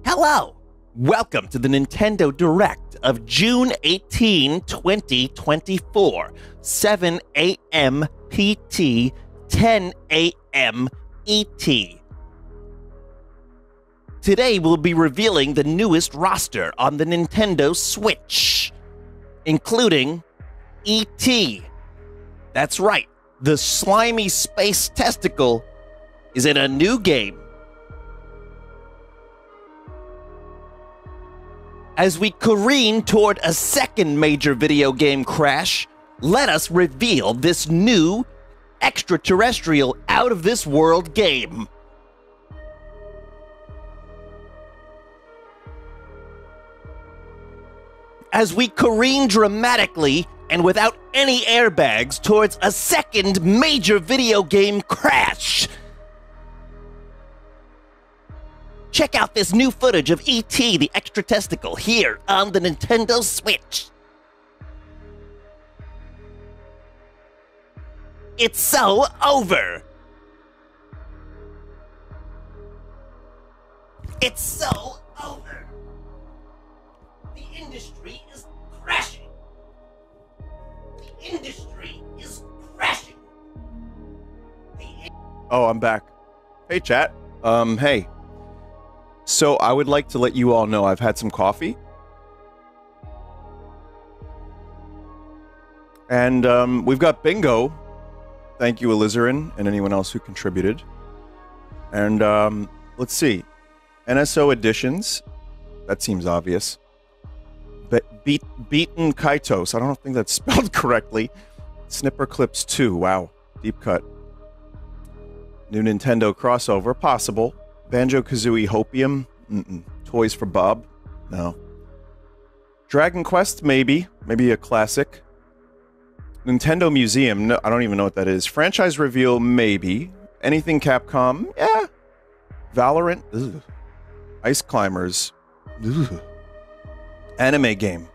Hello! Welcome to the Nintendo Direct of June 18, 2024, 7 a.m. PT, 10 a.m. ET. Today we'll be revealing the newest roster on the Nintendo Switch, including E.T. That's right, the slimy space testicle is in a new game. As we careen toward a second major video game crash, let us reveal this new, extraterrestrial, out-of-this-world game. As we careen dramatically and without any airbags towards a second major video game crash, check out this new footage of E.T. the Extra Testicle here on the Nintendo Switch. It's so over. It's so over. The industry is crashing. The industry is crashing. Oh, I'm back. Hey, chat. Hey. So, I would like to let you all know I've had some coffee. And, we've got bingo. Thank you, Alizarin, and anyone else who contributed. And, let's see. NSO editions. That seems obvious. Beaten Kaitos. I don't think that's spelled correctly. Snipper Clips 2. Wow. Deep cut. New Nintendo crossover. Possible. Banjo-Kazooie Hopium? Toys for Bob? No. Dragon Quest? Maybe. Maybe a classic. Nintendo Museum? No, I don't even know what that is. Franchise reveal? Maybe. Anything Capcom? Yeah. Valorant? Ugh. Ice Climbers? Ugh. Anime game?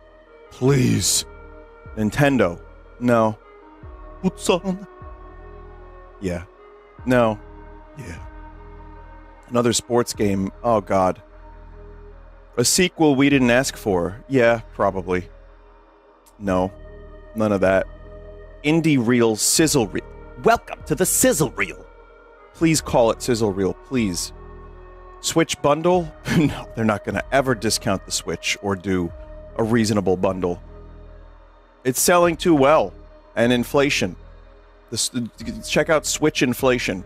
Please. Nintendo? No. Utson? Yeah. No. Yeah. Another sports game. Oh, God. A sequel we didn't ask for. Yeah, probably. No. None of that. Indie Reel Sizzle Reel. Welcome to the Sizzle Reel. Please call it Sizzle Reel, please. Switch bundle? No, they're not going to ever discount the Switch or do a reasonable bundle. It's selling too well. And inflation. Check out Switch inflation.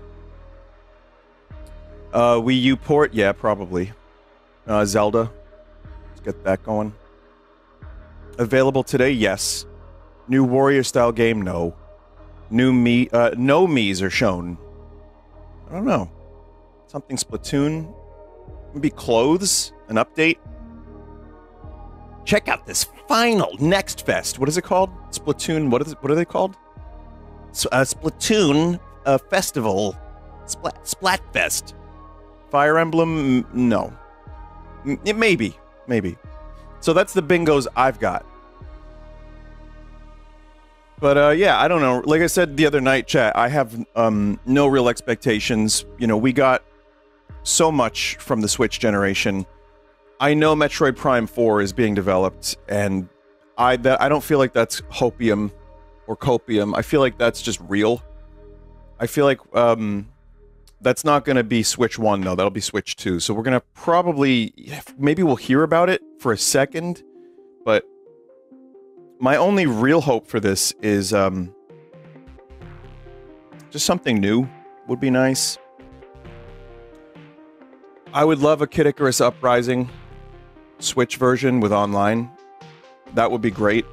Wii U port? Yeah, probably. Zelda. Let's get that going. Available today? Yes. New Warrior-style game? No. New no Miis are shown. I don't know. Something Splatoon? Maybe clothes? An update? Check out this final Next Fest. What is it called? Splatoon, what are they called? Splatoon Festival. Splatfest. Fire Emblem? No. Maybe. So that's the bingos I've got. But, yeah, I don't know. Like I said the other night, chat, I have no real expectations. You know, we got so much from the Switch generation. I know Metroid Prime 4 is being developed, and I don't feel like that's hopium or copium. I feel like that's just real. I feel like, that's not going to be Switch 1, though. That'll be Switch 2. So we're going to probably... Maybe we'll hear about it for a second. But my only real hope for this is... just something new would be nice. I would love a Kid Icarus Uprising Switch version with online. That would be great.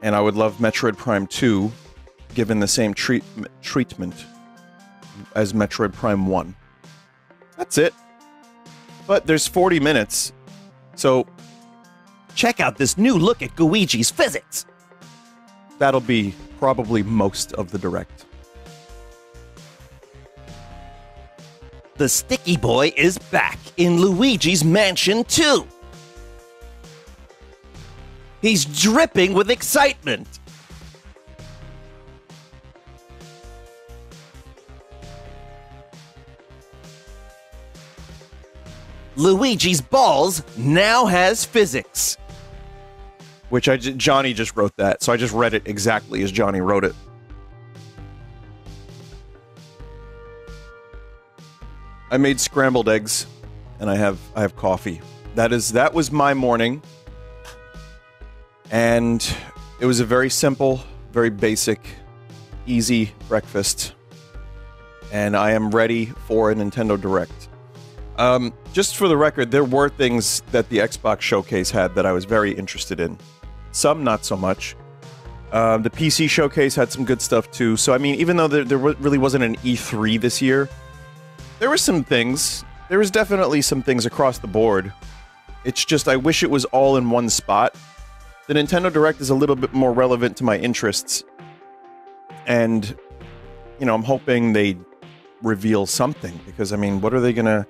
And I would love Metroid Prime 2 given the same treatment as Metroid Prime 1. That's it. But there's 40 minutes, so check out this new look at Luigi's physics. That'll be probably most of the Direct. The Sticky Boy is back in Luigi's Mansion 2. He's dripping with excitement. Luigi's balls now has physics. Which Johnny just wrote that, so I just read it exactly as Johnny wrote it. I made scrambled eggs, and I have coffee. That was my morning, and it was a very simple, very basic, easy breakfast, and I am ready for a Nintendo Direct. Just for the record, there were things that the Xbox Showcase had that I was very interested in. Some not so much. The PC Showcase had some good stuff too, so I mean, even though there really wasn't an E3 this year, there were some things. There was definitely some things across the board. It's just I wish it was all in one spot. The Nintendo Direct is a little bit more relevant to my interests. And, you know, I'm hoping they reveal something. Because, I mean, what are they gonna...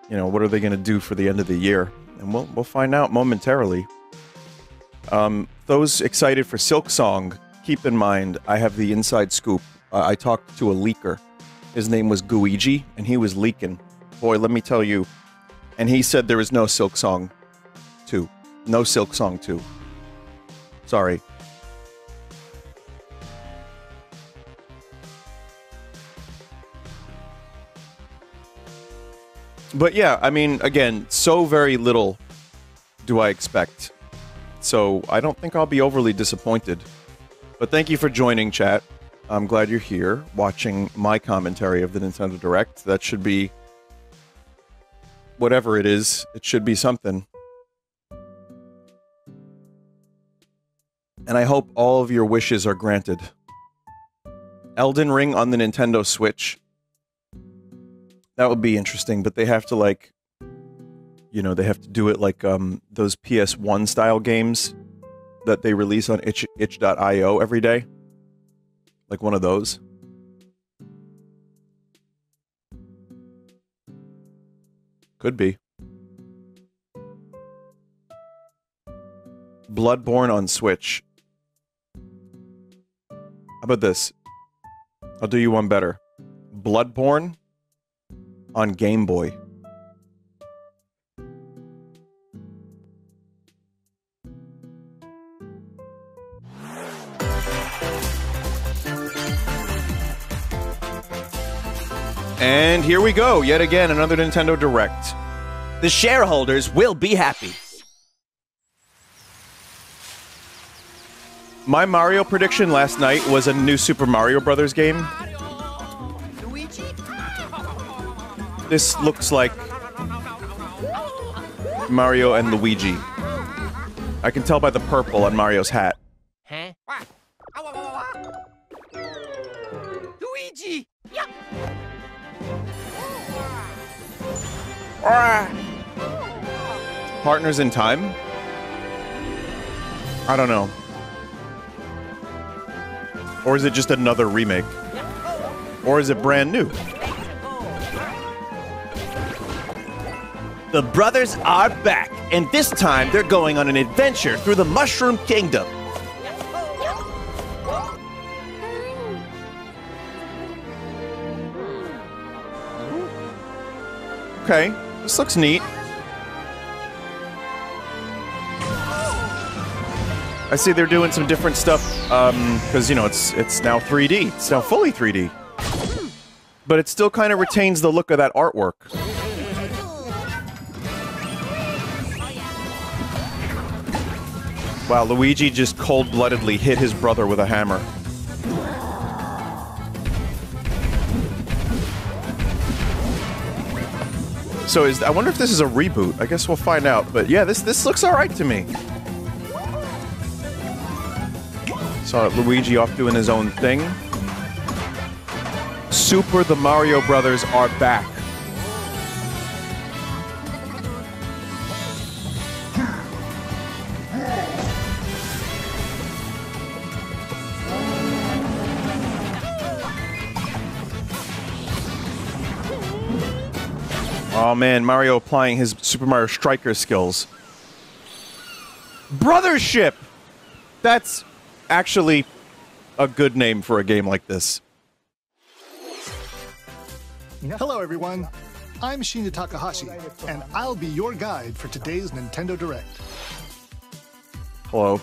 You know, what are they gonna do for the end of the year? And we'll find out momentarily. Those excited for Silksong, keep in mind, I have the inside scoop. I talked to a leaker. His name was Guigi, and he was leaking. Boy, let me tell you. And he said there is no Silksong 2. No Silksong 2. Sorry. But yeah, I mean, again, so very little do I expect. So I don't think I'll be overly disappointed. But thank you for joining, chat. I'm glad you're here, watching my commentary of the Nintendo Direct. That should be... whatever it is, it should be something. And I hope all of your wishes are granted. Elden Ring on the Nintendo Switch. That would be interesting, but they have to, like... You know, they have to do it like, those PS1 style games that they release on itch.io every day. Like one of those. Could be. Bloodborne on Switch. How about this? I'll do you one better. Bloodborne on Game Boy. And here we go, yet again, another Nintendo Direct. The shareholders will be happy. My Mario prediction last night was a new Super Mario Brothers game. This looks like Mario and Luigi. I can tell by the purple on Mario's hat. Huh? Luigi! Partners in Time? I don't know. Or is it just another remake? Or is it brand new? The brothers are back, and this time they're going on an adventure through the Mushroom Kingdom. Okay, this looks neat. I see they're doing some different stuff, because, you know, it's now 3D. It's now fully 3D. But it still kind of retains the look of that artwork. Wow, Luigi just cold-bloodedly hit his brother with a hammer. So I wonder if this is a reboot. I guess we'll find out. But yeah, this looks alright to me. Saw Luigi off doing his own thing. Super the Mario Brothers are back. Oh man, Mario applying his Super Mario Striker skills. Brothership! That's actually a good name for a game like this. Hello, everyone. I'm Shinya Takahashi, and I'll be your guide for today's Nintendo Direct. Hello.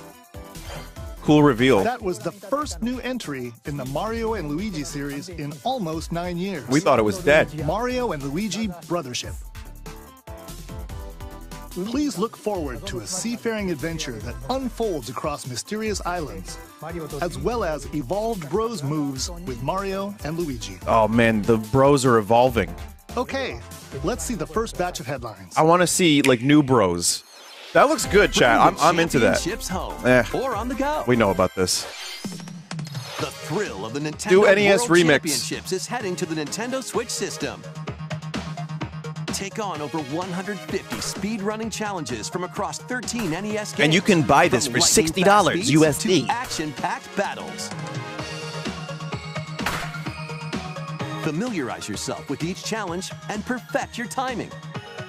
Cool reveal. That was the first new entry in the Mario and Luigi series in almost 9 years. We thought it was dead. Mario and Luigi Brothership. Please look forward to a seafaring adventure that unfolds across mysterious islands, as well as evolved Bros moves with Mario and Luigi. Oh man, the bros are evolving. Okay, let's see the first batch of headlines. I want to see like new bros. That looks good, chat. I'm into that. Home or on the go. We know about this. The thrill of the Nintendo NES World Remix. Championships is heading to the Nintendo Switch system. Take on over 150 speedrunning challenges from across 13 NES games. And you can buy this for $60 USD. To action-packed battles. Familiarize yourself with each challenge and perfect your timing.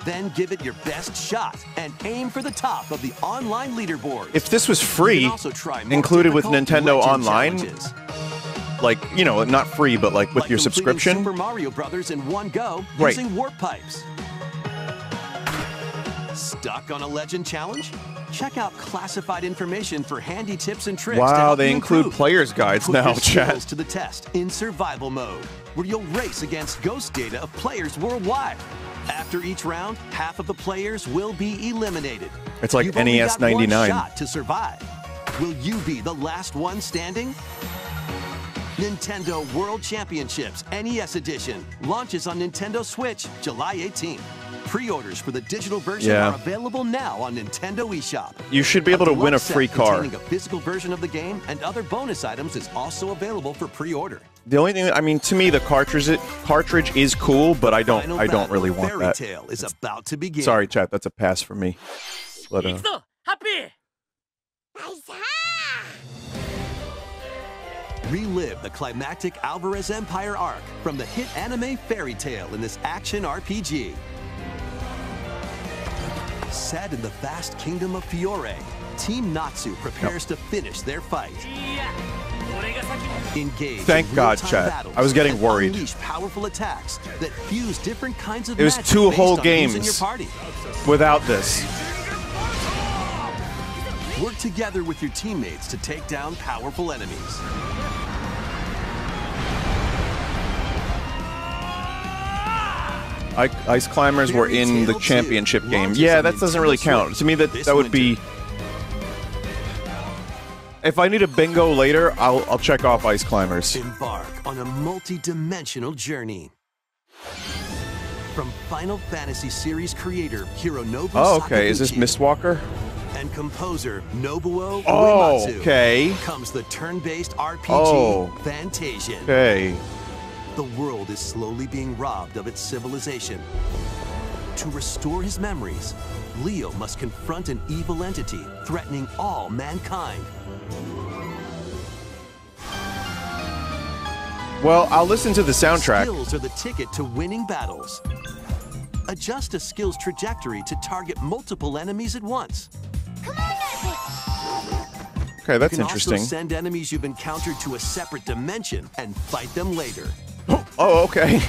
Then give it your best shot and aim for the top of the online leaderboard. If this was free, also try more included with difficult Nintendo legend Online, challenges. like, you know, not free, but like with your completing subscription. Super Mario Brothers in one go Right. using warp pipes. Stuck on a legend challenge? Check out classified information for handy tips and tricks. to Wow, help they you include improve. players' guides Put now, your skills chat. to the test in survival mode, where you'll race against ghost data of players worldwide. After each round, half of the players will be eliminated. It's like You've only NES got one 99. shot to survive. Will you be the last one standing? Nintendo World Championships NES Edition launches on Nintendo Switch July 18th. Pre-orders for the digital version Yeah. are available now on Nintendo eShop. You should be able to win a deluxe set free car. containing a physical version of the game and other bonus items is also available for pre-order. The only thing, I mean, to me, the cartridge is cool, but I don't really want Fairy that. Tale is about to begin. Sorry, chat, that's a pass for me. But, Relive the climactic Alvarez Empire arc from the hit anime Fairy Tale in this action RPG. Set in the vast kingdom of Fiore, Team Natsu prepares to finish their fight. Engage Thank in God, real-time chat. battles I was getting and worried. Unleash powerful attacks that fuse different kinds of It was magic 2 based whole on who's in games your party. without this. Work together with your teammates to take down powerful enemies. Ice Climbers were in the championship game. Yeah, that doesn't really count. To me, that would be... If I need a bingo later, I'll check off Ice Climbers. Embark on a multi-dimensional journey. From Final Fantasy series creator Hironobu Oh, okay. Is this Sakaguchi Mistwalker? and composer Nobuo Oh, Uematsu okay. comes the turn-based RPG Oh. Fantasian. Okay. The world is slowly being robbed of its civilization. To restore his memories, Leo must confront an evil entity threatening all mankind. Well, I'll listen to the soundtrack. Skills are the ticket to winning battles. Adjust a skill's trajectory to target multiple enemies at once. Okay, that's You can interesting. also send enemies you've encountered to a separate dimension and fight them later. Oh, okay.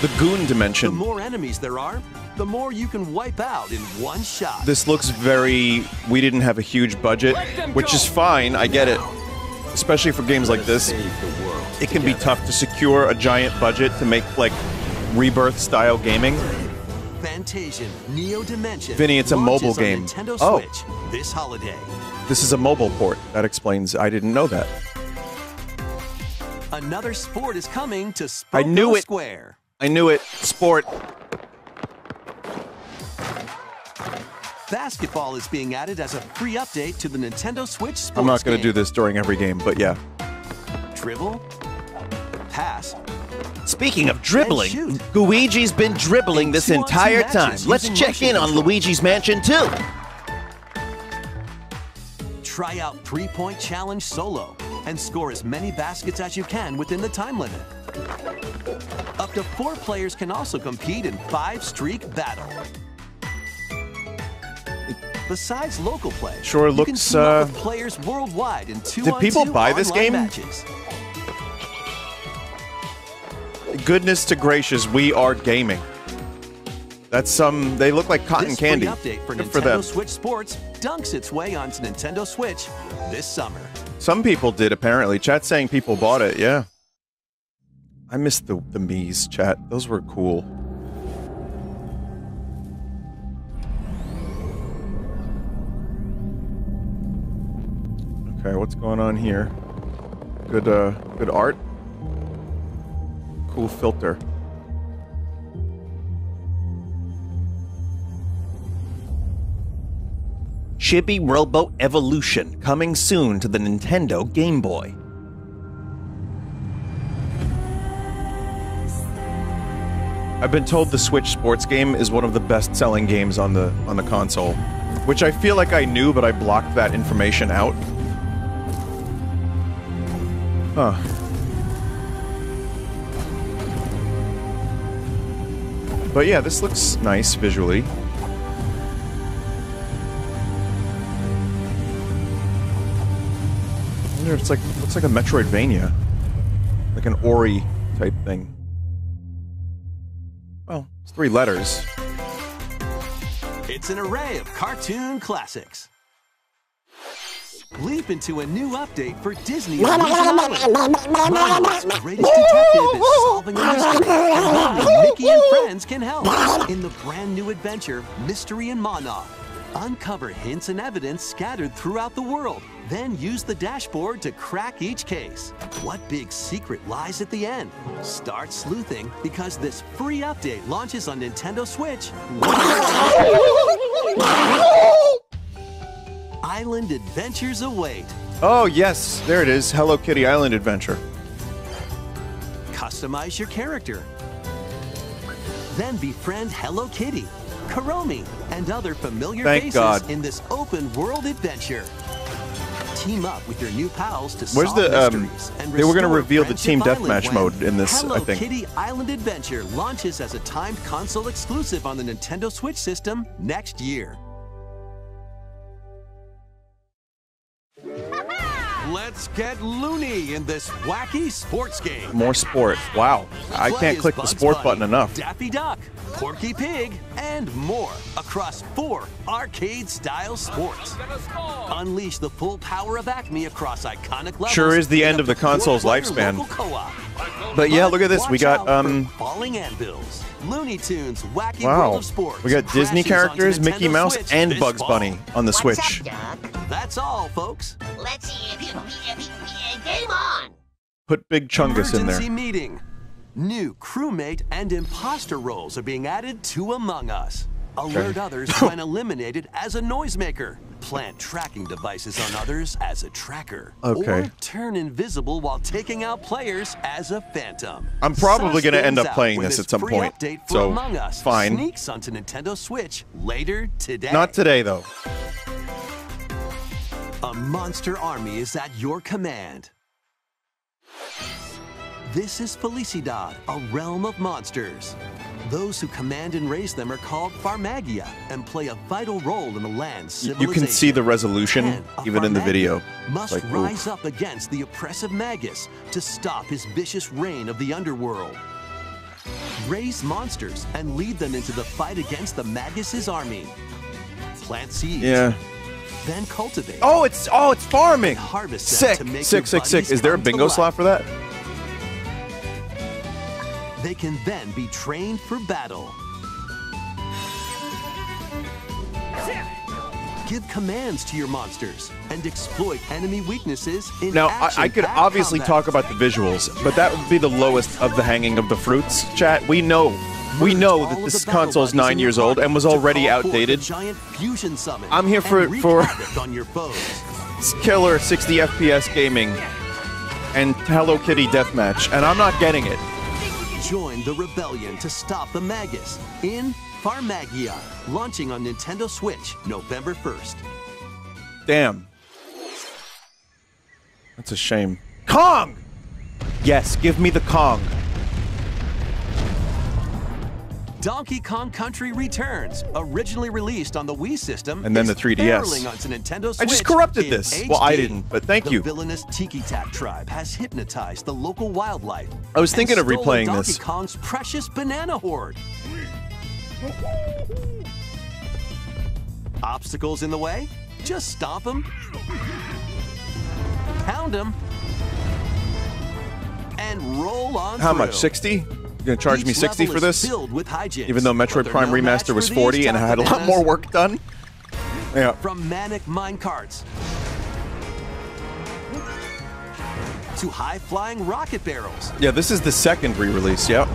The Goon The Dimension. more enemies there are, the more you can wipe out in one shot. This looks very... We didn't have a huge budget, which is fine. I get it. Especially for games like this. It can be tough to secure a giant budget to make, like, Rebirth-style gaming. Fantasian Neo Dimension. Vinny, it's a mobile launches on game. Nintendo Oh. Switch this holiday. This is a mobile port. That explains... I didn't know that. Another sport is coming to I knew Spoko it. Square. I knew it. Sport. Basketball is being added as a free update to the Nintendo Switch sports I'm not going to game. do this during every game, but yeah. Dribble, pass. Speaking of dribbling, And shoot. Luigi's been dribbling this 2-on-2 entire matches time. Let's using check motion in on control. Luigi's Mansion 2. Try out three-point challenge solo and score as many baskets as you can within the time limit. Up to 4 players can also compete in 5-streak battle. Besides local play, Sure you can looks, team up with players worldwide in 2-on-2 people buy this online game? matches. Goodness to gracious, we are gaming. That's they look like cotton This candy. free update for Good Nintendo for them. Switch Sports dunks its way onto Nintendo Switch this summer. Some people did, apparently. Chat's saying people bought it, yeah. I missed the Mii's, chat. Those were cool. Okay, what's going on here? Good art. Cool filter. Chibi Robo Evolution, coming soon to the Nintendo Game Boy. I've been told the Switch sports game is one of the best-selling games on the console, which I feel like I knew, but I blocked that information out. Huh. But yeah, this looks nice visually. I wonder if it's like, looks like a Metroidvania. Like an Ori type thing. Well, it's 3 letters. It's an array of cartoon classics. Leap into a new update for Disney's Mario's greatest detective is solving a mystery, and only Mickey and friends can help. In the brand new adventure, Mystery in Mana, uncover hints and evidence scattered throughout the world, then use the dashboard to crack each case. What big secret lies at the end? Start sleuthing, because this free update launches on Nintendo Switch. Island adventures await. Oh, yes, there it is. Hello Kitty Island Adventure. Customize your character. Then befriend Hello Kitty, Kuromi, and other familiar faces in this open world adventure. Team up with your new pals to solve mysteries and they were going to restore reveal the Team Friendship Island Deathmatch when mode in this, Hello I think. Kitty Island Adventure launches as a timed console exclusive on the Nintendo Switch system next year. Let's get loony in this wacky sports game. More sport. Wow. I Play can't as click the Bugs sport Bunny, button enough. Daffy Duck, Porky Pig, and more across 4 arcade-style sports. Unleash the full power of Acme across iconic levels. Sure is the in end up of the to console's 4-player lifespan. local co-op. But yeah, look at this. We Watch got, out for falling anvils, Looney Tunes, Wacky World wow. of Sports. We got Disney crashes onto characters, Mickey Nintendo Mouse, Switch and this Bugs fall. Bunny on the Switch. That's all, folks. Let's see if game on. Put Big Chungus in there. Emergency meeting. New crewmate and imposter roles are being added to Among Us. Alert others when eliminated as a noisemaker. Plant tracking devices on others as a tracker. Okay. Or turn invisible while taking out players as a phantom. I'm probably Suss gonna end things up out playing when this at some free point, update for so Among Us fine. sneaks onto Nintendo Switch later today. Not today, though. A monster army is at your command. This is Felicidad, a realm of monsters. Those who command and raise them are called Farmagia and play a vital role in the land's civilization. You can see the resolution And a even in the Farmagia video. must Like, oof. rise up against the oppressive Magus to stop his vicious reign of the underworld. Raise monsters and lead them into the fight against the Magus' army. Plant seeds. Yeah. Then cultivate. Oh, it's farming. Harvest them Sick. to make Sick. your Is there a buddies come to bingo life. slot for that? They can then be trained for battle. Give commands to your monsters and exploit enemy weaknesses in Now, I action-packed could obviously combat. talk about the visuals, but that would be the lowest of the hanging of the fruits. Chat, we know All that of this the battle console's buttons 9 in your years old and was pocket to already call forth outdated. a giant fusion summon I'm here and wreak for havoc on your foes. killer 60 FPS gaming and Hello Kitty deathmatch, and I'm not getting it. Join the rebellion to stop the Magus in Farmagia, launching on Nintendo Switch November 1st. Damn. That's a shame. Kong! Yes, give me the Kong. Donkey Kong Country returns, originally released on the Wii system, And then is the 3DS. barreling onto Nintendo Switch I just corrupted in this. HD. Well, I didn't, but thank you. The villainous Tiki Tak tribe has hypnotized the local wildlife. I was thinking of and stolen replaying Donkey this. Kong's precious banana hoard. Obstacles in the way? Just stomp them, pound them, and roll on How through. much? 60? You're gonna charge me Each 60 level for is this? filled with hijinks, Even though but Metroid they're Prime no match Remaster was for 40 these and I top had a lot bananas. more work done. Yeah. From manic minecarts to high-flying rocket barrels, Yeah, this is the second re-release, yep.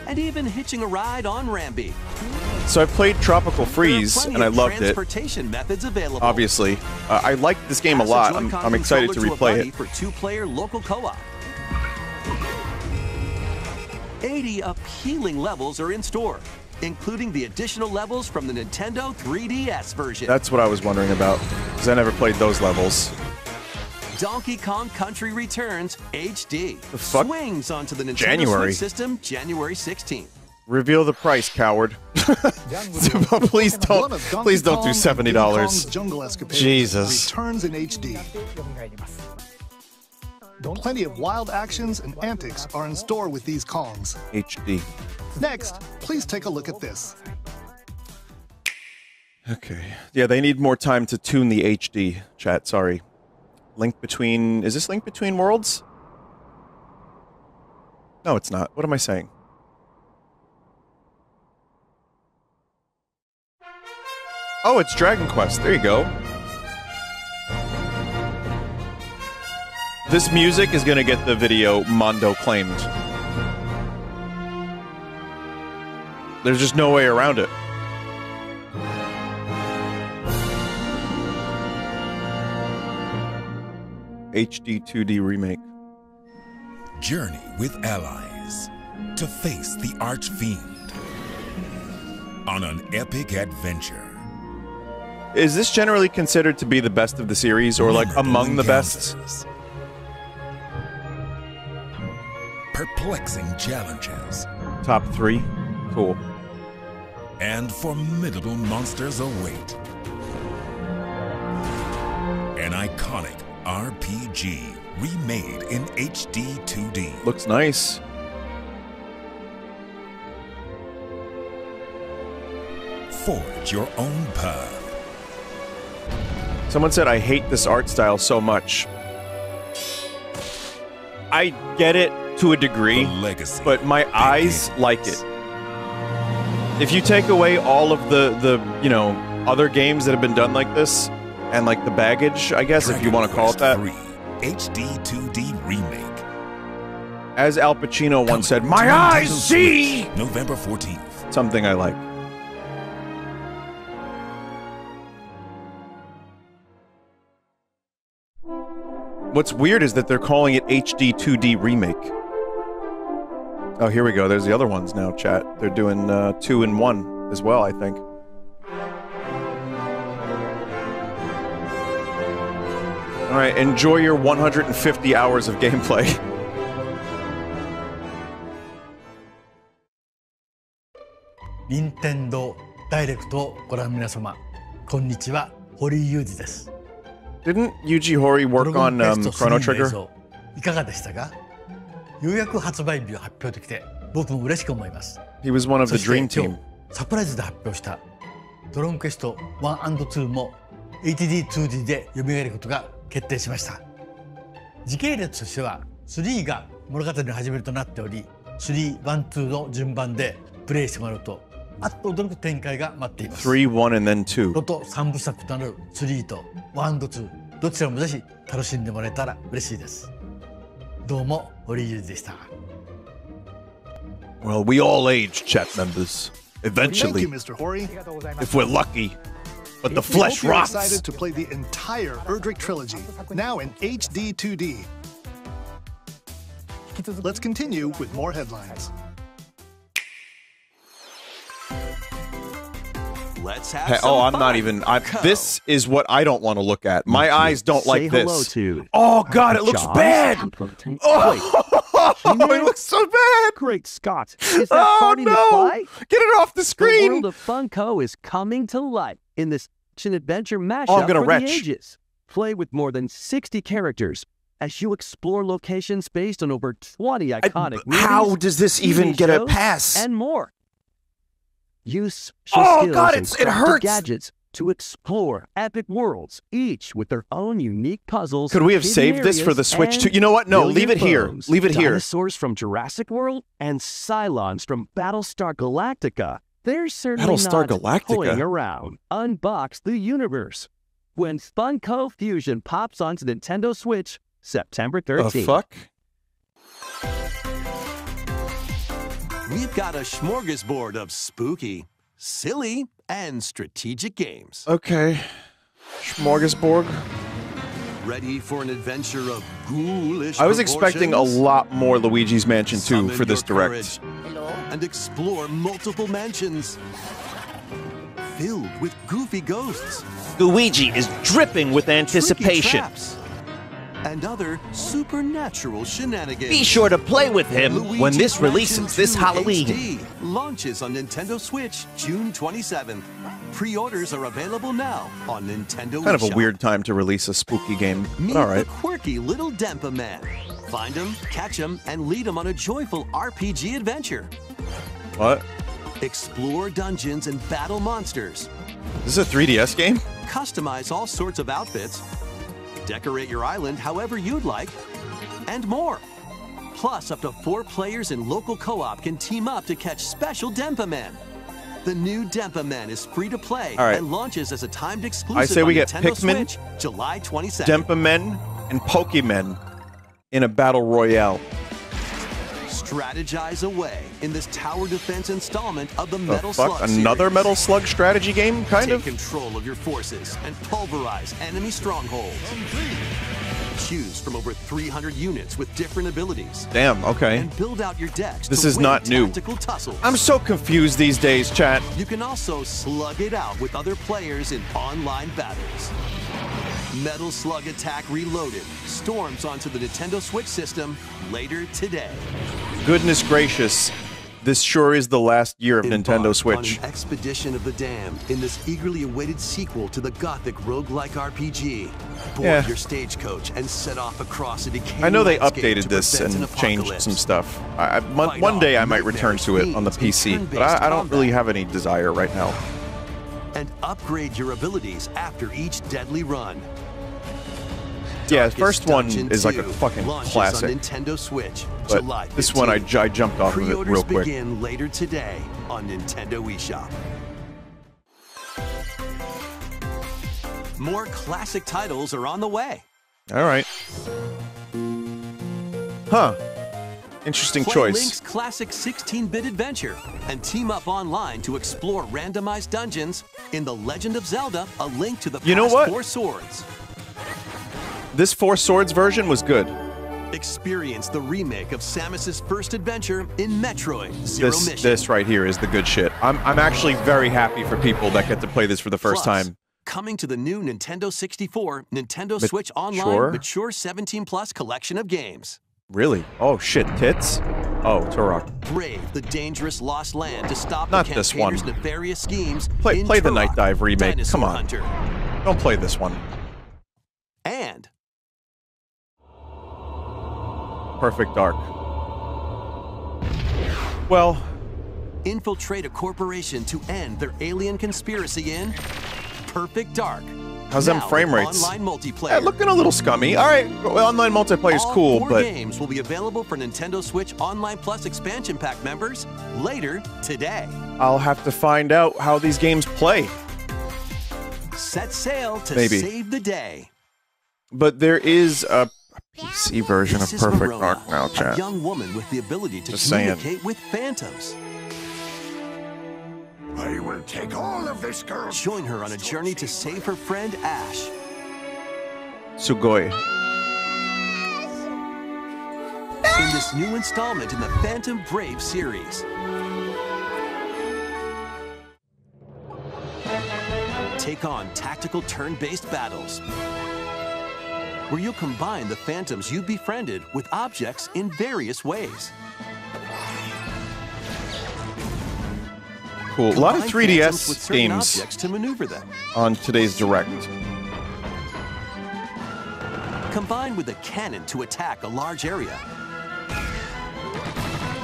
and even hitching a ride on Rambi. So I played Tropical Freeze There are and plenty I of loved it, transportation methods available. obviously. I liked this game a Pass lot. Joy-Con I'm excited to controller replay a buddy it. for two-player local co-op. 80 appealing levels are in store, including the additional levels from the Nintendo 3DS version. That's what I was wondering about, because I never played those levels. Donkey Kong Country Returns HD. The fuck? Swings onto the Nintendo January. Switch system January 16th. Reveal the price, coward. please don't do $70. Jesus. Returns in HD. Plenty of wild actions and antics are in store with these Kongs. HD. Next, please take a look at this. Okay. Yeah, they need more time to tune the HD, chat, sorry. Link between... Is this Link Between Worlds? No, it's not. What am I saying? Oh, it's Dragon Quest. There you go. This music is gonna get the video Mondo claimed. There's just no way around it. HD 2D remake. Journey with allies to face the Archfiend on an epic adventure. Is this generally considered to be the best of the series, or like among the best? Perplexing challenges. Top 3? Cool. And formidable monsters await. An iconic RPG remade in HD 2D. Looks nice. Forge your own path. Someone said, I hate this art style so much. I get it to a degree, but my eyes like it. If you take away all of the you know, other games that have been done like this, and like the baggage, I guess, if you want to call it that. 3 HD 2D remake. As Al Pacino once said, my eyes see! November 14th. Something I like. What's weird is that they're calling it HD 2D remake. Oh, here we go. There's the other ones now, chat. They're doing 2 and 1 as well, I think. Alright, enjoy your 150 hours of gameplay. Nintendo Direct をご覧の皆様、こんにちは、堀井裕二です。 Didn't Yuji Horii work on Chrono Trigger? いかがでしたか？ようやく発売日を発表できて、僕も嬉しく思います。 He was one of the そして Dream 今 Team. 日サプライズで発表したドローンクエスト1 & 2も HD2D で蘇ることが決定しました。時系列としては3が物語の始めるとなっており、3、1、2の順番でプレイしてもらうとあっと驚く展開が待っています。 3, 1, and then 2. ロト3部作となる3と1と2、どちらもぜひ楽しんでもらえたら嬉しいです。どうも堀井裕二でした。 Well, we all age, chat members. Thank Eventually, you, Mr. Hori. if we're lucky. But the We flesh hope you're rots. excited to play the entire Erdrick trilogy, now in HD 2D. Let's continue with more headlines. Let's have Hey, some oh, I'm fun. not even. This is what I don't want to look at. My eyes don't Say like hello this. to Oh God, it looks Jaws. bad. Oh, it looks so bad. Great Scott! Is that Oh starting to no! fly? Get it off the The screen. world of Funko is coming to life in this action-adventure mashup Oh, I'm gonna for retch. the ages. Play with more than 60 characters as you explore locations based on over 20 iconic movies, How does this even TV get a shows, pass? and more. Use special Oh, skills God, and it crafted hurts. gadgets to explore epic worlds, each with their own unique puzzles. Could we have hidden saved this for the areas, Switch and too? You know what? No, brilliant leave it here. foes. Leave it here. Dinosaurs from Jurassic World and Cylons from Battlestar Galactica. They're certainly Battlestar not Galactica? toying around. Unbox the universe when Funko Fusion pops onto Nintendo Switch September 13th. The fuck? We've got a smorgasbord of spooky, silly, and strategic games. Okay. Smorgasbord. Ready for an adventure of ghoulish I was expecting a proportions? lot more Luigi's Mansion 2 Summon for this your direct. courage and explore multiple mansions filled with goofy ghosts, Luigi is dripping with tricky anticipation. traps, and other supernatural shenanigans. Be sure to play with him when Luigi's this releases Mansion this 2 Halloween. HD launches on Nintendo Switch June 27th. Pre-orders are available now on Nintendo Kind of a eShop. weird time to release a spooky game, Meet but alright. the quirky little Dempa Man. Find him, catch him, and lead him on a joyful RPG adventure. What? Explore dungeons and battle monsters. This is a 3DS game? Customize all sorts of outfits. Decorate your island however you'd like. And more. Plus, up to 4 players in local co-op can team up to catch special Dempa Men. The new Dempa Men is free to play All right. and launches as a timed exclusive I say we on get Nintendo Pikmin, Switch July 22nd. Dempa Men, and Pokemen in a battle royale. Strategize away in this tower defense installment of the The Metal fuck? Slug Another series. Metal Slug strategy game, kind Take of? control of your forces and pulverize enemy strongholds. Choose from over 300 units with different abilities. Damn, okay. And build out your decks This to is win not new. tactical tussles. I'm so confused these days, chat. You can also slug it out with other players in online battles. Metal Slug Attack Reloaded storms onto the Nintendo Switch system later today. Goodness gracious. This sure is the last year of Embark Nintendo on Switch. an expedition of the damned in this eagerly awaited sequel to the gothic roguelike RPG. Board Yeah. your stagecoach and set off across a decaying I know they landscape updated to this prevent and an changed apocalypse. some stuff. Fight One day off I might return nightmares, to it on the fiends, PC, and but turn-based I don't really combat. have any desire right now. And upgrade your abilities after each deadly run. Yeah, Darkest first one Dungeon is like a 2 fucking launches classic. on Nintendo Switch, But July 15th. this one I jumped off of it Pre-orders real quick. begin later today on Nintendo eShop. More classic titles are on the way. All right. Huh. Interesting Play choice. Link's classic 16-bit adventure and team up online to explore randomized dungeons in The Legend of Zelda: A Link to the Past You know what? 4 Swords. This Four Swords version was good. Experience the remake of Samus's first adventure in Metroid Zero Mission. This right here is the good shit. I'm actually very happy for people that get to play this for the first Plus, time. Coming to the new Nintendo 64, Nintendo Mature? Switch Online Mature 17 Plus collection of games. Really? Oh shit, tits? Oh, Turok. Brave the dangerous lost land to stop Not the this campaigners' one. nefarious schemes. Play in the Turok, Night Dive remake. Dinosaur Come on. Hunter. Don't play this one. And Perfect Dark. Well, infiltrate a corporation to end their alien conspiracy in Perfect Dark. how's them Now frame with rates? Online multiplayer. Yeah, looking a little scummy. All right, well, online multiplayer is All cool, 4 but games will be available for Nintendo Switch Online Plus expansion pack members later today. I'll have to find out how these games play. Set sail to Maybe. save the day. But there is a PC version This of is Perfect Verona, Dark now, a chat. young woman with the ability to Just saying. communicate with phantoms. I will take all of this girl. Join her on a journey to save her friend Ash. Sugoi. In this new installment in the Phantom Brave series. Take on tactical turn-based battles, where you'll combine the phantoms you've befriended with objects in various ways. Cool. A lot of Combine phantoms 3DS with certain games objects to maneuver them. on today's Direct. Combine with a cannon to attack a large area.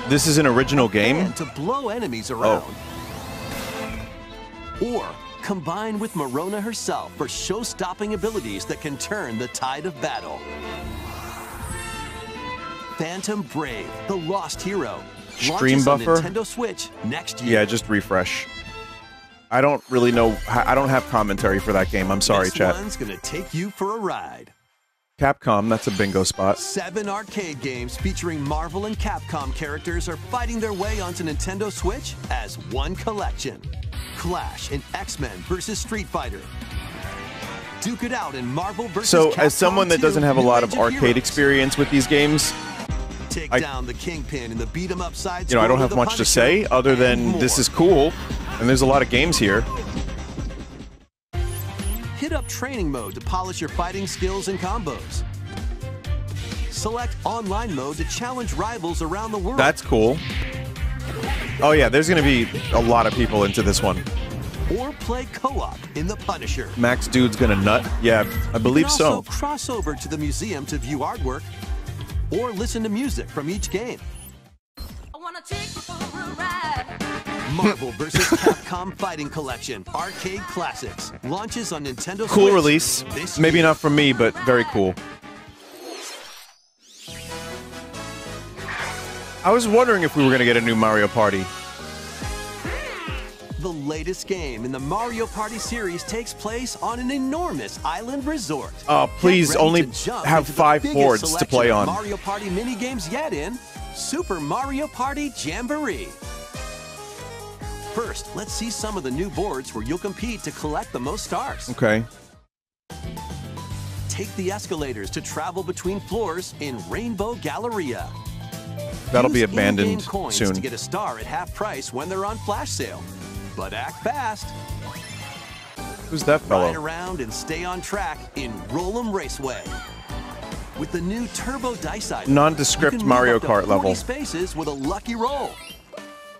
This is an original game? And to blow enemies around. Or combine with Morona herself for show-stopping abilities that can turn the tide of battle. Phantom Brave, the Lost Hero. Stream launches on buffer? Nintendo Switch next year. Yeah, just refresh. I don't really know. I don't have commentary for that game. I'm sorry, this chat. one's gonna take you for a ride. Capcom, that's a bingo spot. 7 arcade games featuring Marvel and Capcom characters are fighting their way onto Nintendo Switch as one collection. Clash in X-Men vs. Street Fighter. Duke it out in Marvel vs. So, Capcom as someone that 2, doesn't have a New lot Age of arcade Heroes. experience with these games, Take down the Kingpin in the beat-em-up side. I don't have much to say other than this is cool, and there's a lot of games here. Hit up training mode to polish your fighting skills and combos. Select online mode to challenge rivals around the world. That's cool. Oh yeah, there's gonna be a lot of people into this one. Or play co-op in The Punisher. Max Dude's gonna nut? Yeah, I believe You can so. also cross over to the museum to view artwork or listen to music from each game. Marvel vs. Capcom Fighting Collection Arcade Classics launches on Nintendo Cool Switch release. this Maybe year. not from me, but very cool. I was wondering if we were gonna get a new Mario Party. The latest game in the Mario Party series takes place on an enormous island resort. Oh, please, Get ready only to jump have into the 5 biggest boards to selection play of on. Mario Party minigames yet in Super Mario Party Jamboree. First, let's see some of the new boards where you'll compete to collect the most stars. Okay. Take the escalators to travel between floors in Rainbow Galleria. That'll be Use abandoned in-game coins soon. to get a star at half price when they're on flash sale. But act fast. Who's that Ride fellow? around and stay on track in Roll'em Raceway. With the new Turbo Dice Item, Nondescript you can Mario move up to Kart 40 level. spaces with a lucky roll.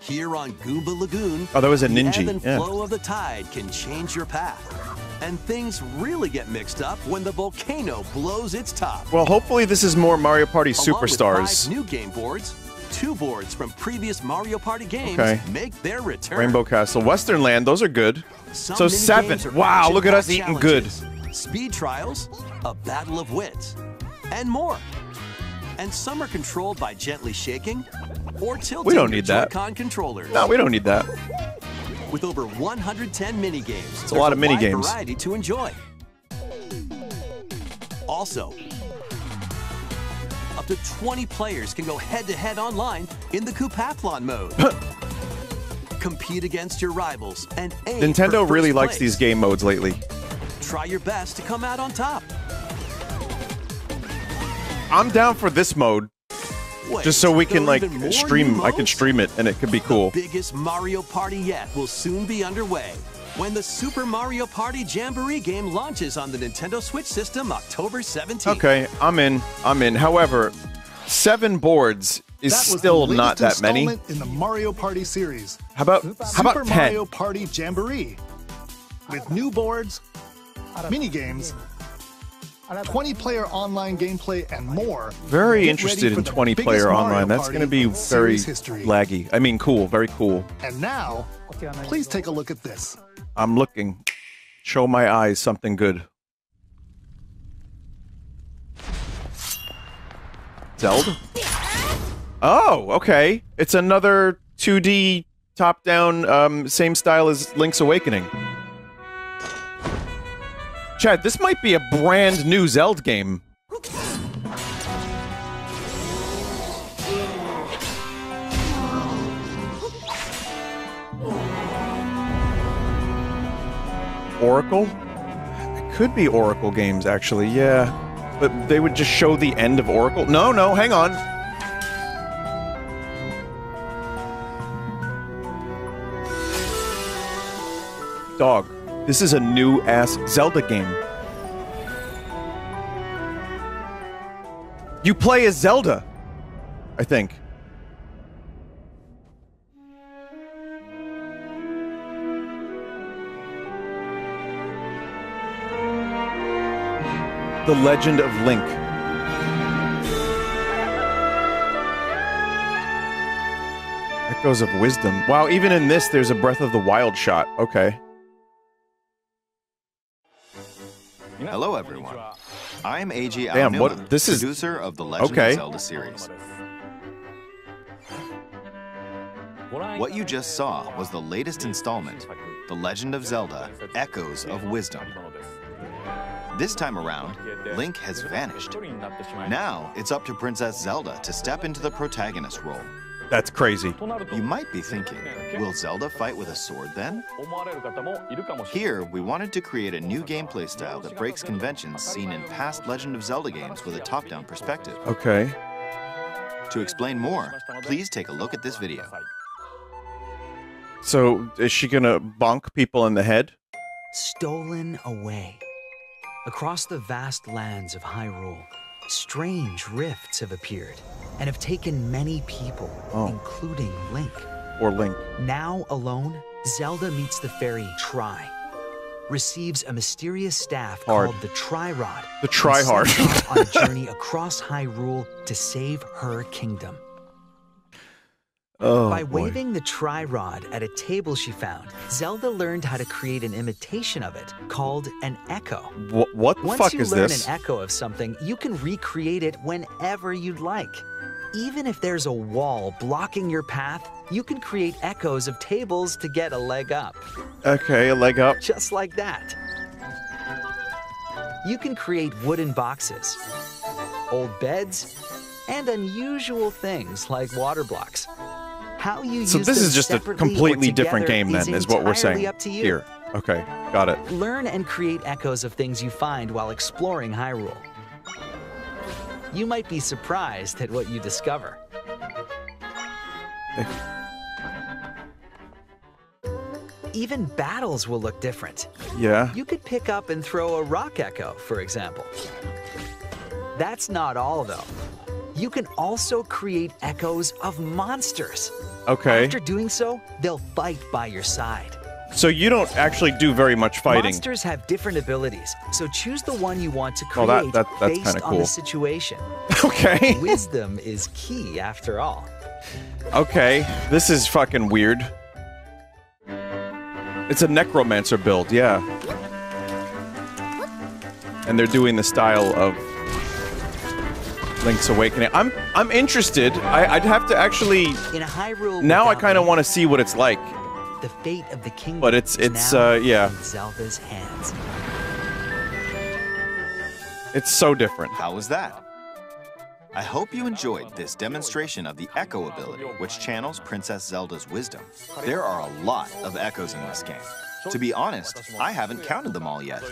Here on Goomba Lagoon, Oh, that was a the Ninja, ebb and yeah. flow of the tide can change your path. And things really get mixed up when the volcano blows its top. Well, hopefully this is more Mario Party Along with Superstars. 5 new game boards, 2 boards from previous Mario Party games Okay. make their return. Rainbow Castle, Western Land, those are good. Some So mini 7. games are Wow, action look at us packed eating good. challenges, Speed trials, a battle of wits, and more. And some are controlled by gently shaking or tilting We don't your need that. Joy-Con controllers. No, we don't need that. With over 110 mini games, It's a lot of mini wide games. variety to enjoy. Also, up to 20 players can go head-to-head online in the Coupathlon mode. Compete against your rivals and aim Nintendo for really first likes place. these game modes lately. Try your best to come out on top. I'm down for this mode, Wait, just so we there can are like even more stream. new I can modes? stream it, and it could be cool. Biggest Mario Party yet will soon be underway when the Super Mario Party Jamboree game launches on the Nintendo Switch system October 17th. Okay, I'm in. I'm in. However, 7 boards is That was still the not latest that many. installment in the Mario Party series. How about Super 10? Mario Party Jamboree. With new boards, mini games, 20-player online gameplay, and more. Very Get interested ready for in the 20-player biggest Mario online. That's Party going to be in very series history. laggy. I mean, cool. Very cool. And now, please take a look at this. I'm looking. Show my eyes something good. Zelda? Oh, okay. It's another 2D top-down, same style as Link's Awakening. Chad, this might be a brand new Zelda game. Oracle? It could be Oracle games, actually, yeah. But they would just show the end of Oracle? No, no, hang on. Dog, this is a new-ass Zelda game. You play as Zelda, I think. The Legend of Link. Echoes of Wisdom. Wow, even in this, there's a Breath of the Wild shot. Okay. Hello, everyone. I'm Eiji Damn, Aonuma, what? This is producer of the Legend okay. of Zelda series. What you just saw was the latest installment, The Legend of Zelda: Echoes of Wisdom. This time around, Link has vanished. Now, it's up to Princess Zelda to step into the protagonist role. That's crazy. You might be thinking, will Zelda fight with a sword then? Here, we wanted to create a new gameplay style that breaks conventions seen in past Legend of Zelda games with a top-down perspective. Okay. To explain more, please take a look at this video. So, is she gonna bonk people in the head? Stolen away. Across the vast lands of Hyrule, strange rifts have appeared and have taken many people, including Link. Or Link. Now alone, Zelda meets the fairy Tri, receives a mysterious staff called the Tri-Rod. The Tri-Hard. And sets off on a journey across Hyrule to save her kingdom. Oh, By boy. waving the Tri-Rod at a table she found, Zelda learned how to create an imitation of it called an echo. What the Once fuck you is learn this? an echo of something, you can recreate it whenever you'd like. Even if there's a wall blocking your path, you can create echoes of tables to get a leg up. Okay, a leg up. Just like that. You can create wooden boxes, old beds, and unusual things like water blocks. How you So use this them is just a separately or completely different together game then, is what we're entirely saying up to you. here. Okay, got it. Learn and create echoes of things you find while exploring Hyrule. You might be surprised at what you discover. Even battles will look different. Yeah. You could pick up and throw a rock echo, for example. That's not all, though. You can also create echoes of monsters. Okay. After doing so, they'll fight by your side. So you don't actually do very much fighting. Monsters have different abilities, so choose the one you want to create Well, that's based kinda on cool. the situation. Okay. Wisdom is key, after all. Okay, this is fucking weird. It's a necromancer build, yeah. And they're doing the style of Link's Awakening. I'm interested. I'd have to actually. In a Hyrule now I without kind of Link, want to see what it's like. the fate of the kingdom But it's is now yeah. in Zelda's hands. It's so different. How was that? I hope you enjoyed this demonstration of the Echo ability, which channels Princess Zelda's wisdom. There are a lot of echoes in this game. To be honest, I haven't counted them all yet.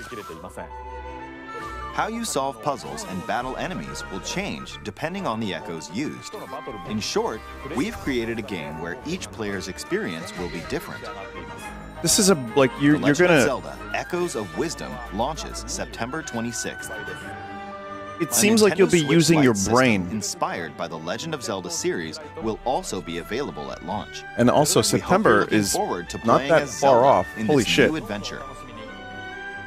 How you solve puzzles and battle enemies will change depending on the echoes used. In short, we've created a game where each player's experience will be different. This is a like you're The Legend gonna. of Zelda: Echoes of Wisdom launches September 26th. It seems like you'll be Nintendo Switch using your Lite system brain. inspired by the Legend of Zelda series will also be available at launch. And also We hope you're September looking is forward to not playing that as far Zelda off. in Holy this shit. new adventure.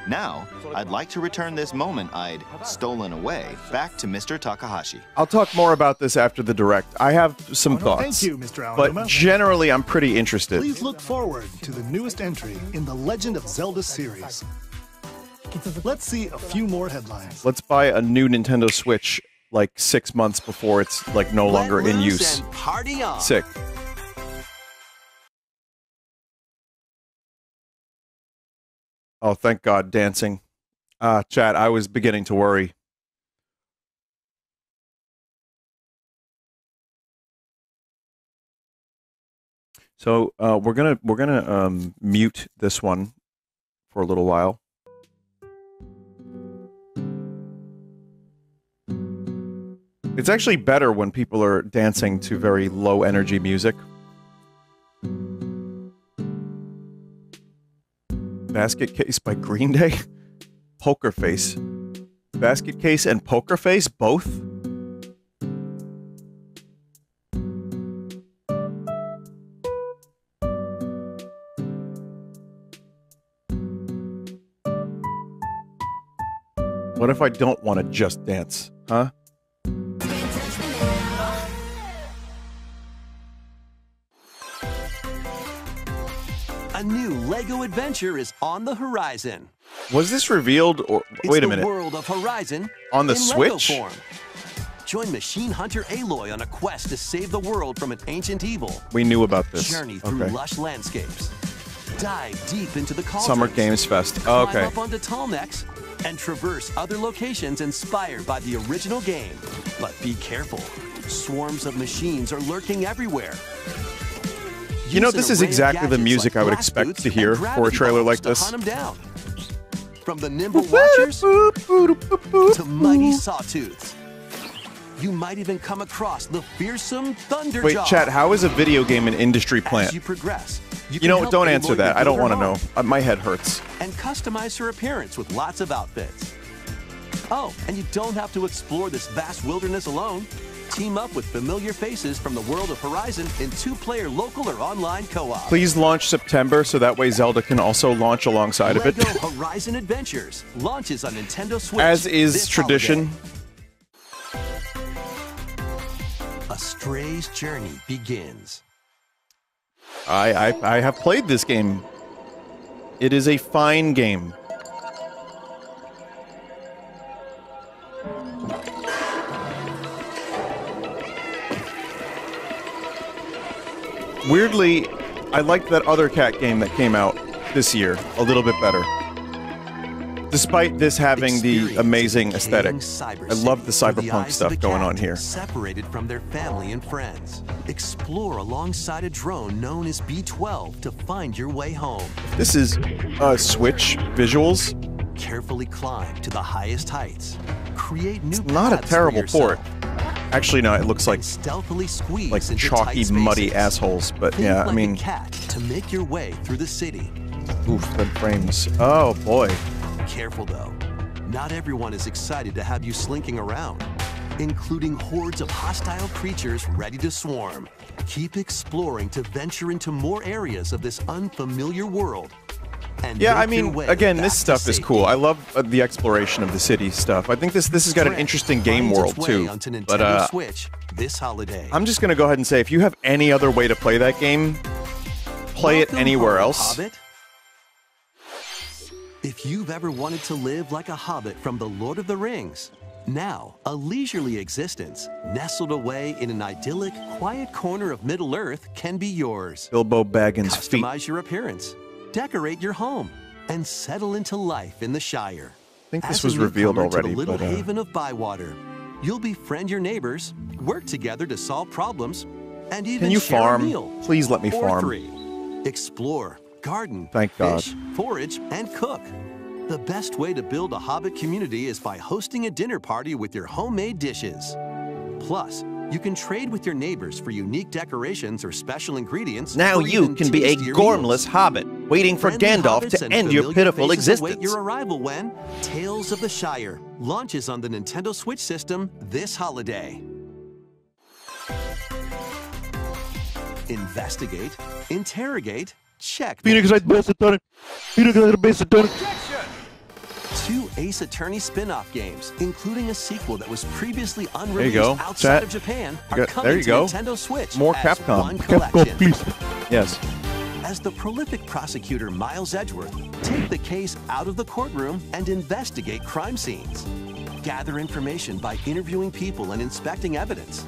Now, I'd like to return this moment I'd stolen away back to Mr. Takahashi. I'll talk more about this after the direct. I have some thoughts. Thank you, Mr. But Aonuma. generally, I'm pretty interested. Please look forward to the newest entry in the Legend of Zelda series. Let's see a few more headlines. Let's buy a new Nintendo Switch like 6 months before it's like no longer in use. And party on. Sick. Oh, thank God, dancing. Chat, I was beginning to worry. So we're gonna mute this one for a little while. It's actually better when people are dancing to very low energy music. Basket Case by Green Day? Poker Face. Basket Case and Poker Face, both? What if I don't want to just dance, huh? A new LEGO adventure is on the horizon. Was this revealed or wait a minute? It's the world of Horizon on the in Lego Switch? form. Join Machine Hunter Aloy on a quest to save the world from an ancient evil. We knew about this. Journey through lush landscapes. Dive deep into the cauldrons. Summer Games Fest. Climb Okay. up onto tall necks and traverse other locations inspired by the original game. But be careful. Swarms of machines are lurking everywhere. You know, this is exactly the music I would expect to hear for a trailer like this. Hunt 'em down. From the nimble watchers to mighty sawtooths. You might even come across the fearsome Thunderjaw. Wait, chat, how is a video game an industry plant? As you progress, you know, don't answer that. I don't want to know. My head hurts. And customize her appearance with lots of outfits. Oh, and you don't have to explore this vast wilderness alone. Team up with familiar faces from the world of Horizon in 2-player local or online co-op. Please launch September so that way Zelda can also launch alongside of it. Lego Horizon Adventures launches on Nintendo Switch. As is tradition. Holiday. A stray's journey begins. I have played this game. It is a fine game. Weirdly, I liked that other cat game that came out this year a little bit better. Despite this having the amazing aesthetic. I love the cyberpunk stuff going on here. Separated from their family and friends. Explore alongside a drone known as B-12 to find your way home. This is Switch visuals. Carefully climb to the highest heights. Create new It's not a paths terrible for yourself. port. Actually, no, it looks like Stealthily squeeze like into chalky, tight muddy spaces. assholes. But Think yeah, I like mean, a cat to make your way through the city. oof, the frames. Oh boy. Careful though, not everyone is excited to have you slinking around, including hordes of hostile creatures ready to swarm. Keep exploring to venture into more areas of this unfamiliar world. And Yeah, I make your mean, way again, back this to stuff is safety. cool. I love the exploration of the city stuff. I think this has got an interesting game Finds world its way too. onto Nintendo But Switch this holiday. I'm just gonna go ahead and say, if you have any other way to play that game, play it Welcome anywhere home, else. Hobbit. If you've ever wanted to live like a hobbit from The Lord of the Rings, now a leisurely existence nestled away in an idyllic, quiet corner of Middle-earth can be yours. Bilbo Baggins' feet. Customize your appearance, decorate your home, and settle into life in the Shire. I think As this a was revealed newcomer already, to the little but haven of Bywater, you'll befriend your neighbors, work together to solve problems, and even can you share a farm? meal. Please let me Or farm. 3. Explore, garden, Thank God. fish, forage, and cook. The best way to build a Hobbit community is by hosting a dinner party with your homemade dishes. Plus, you can trade with your neighbors for unique decorations or special ingredients. Now or you even can be a tastier gormless meals. hobbit, waiting for Friendly Gandalf hobbits to and end your familiar pitiful faces existence. await your arrival when Tales of the Shire launches on the Nintendo Switch system this holiday. Investigate, interrogate, check. Two Ace Attorney spin-off games, including a sequel that was previously unreleased go, outside chat. of Japan, You are got- coming there you to go. Nintendo Switch More as Capcom. one collection. Yes. As the prolific prosecutor Miles Edgeworth, take the case out of the courtroom and investigate crime scenes. Gather information by interviewing people and inspecting evidence.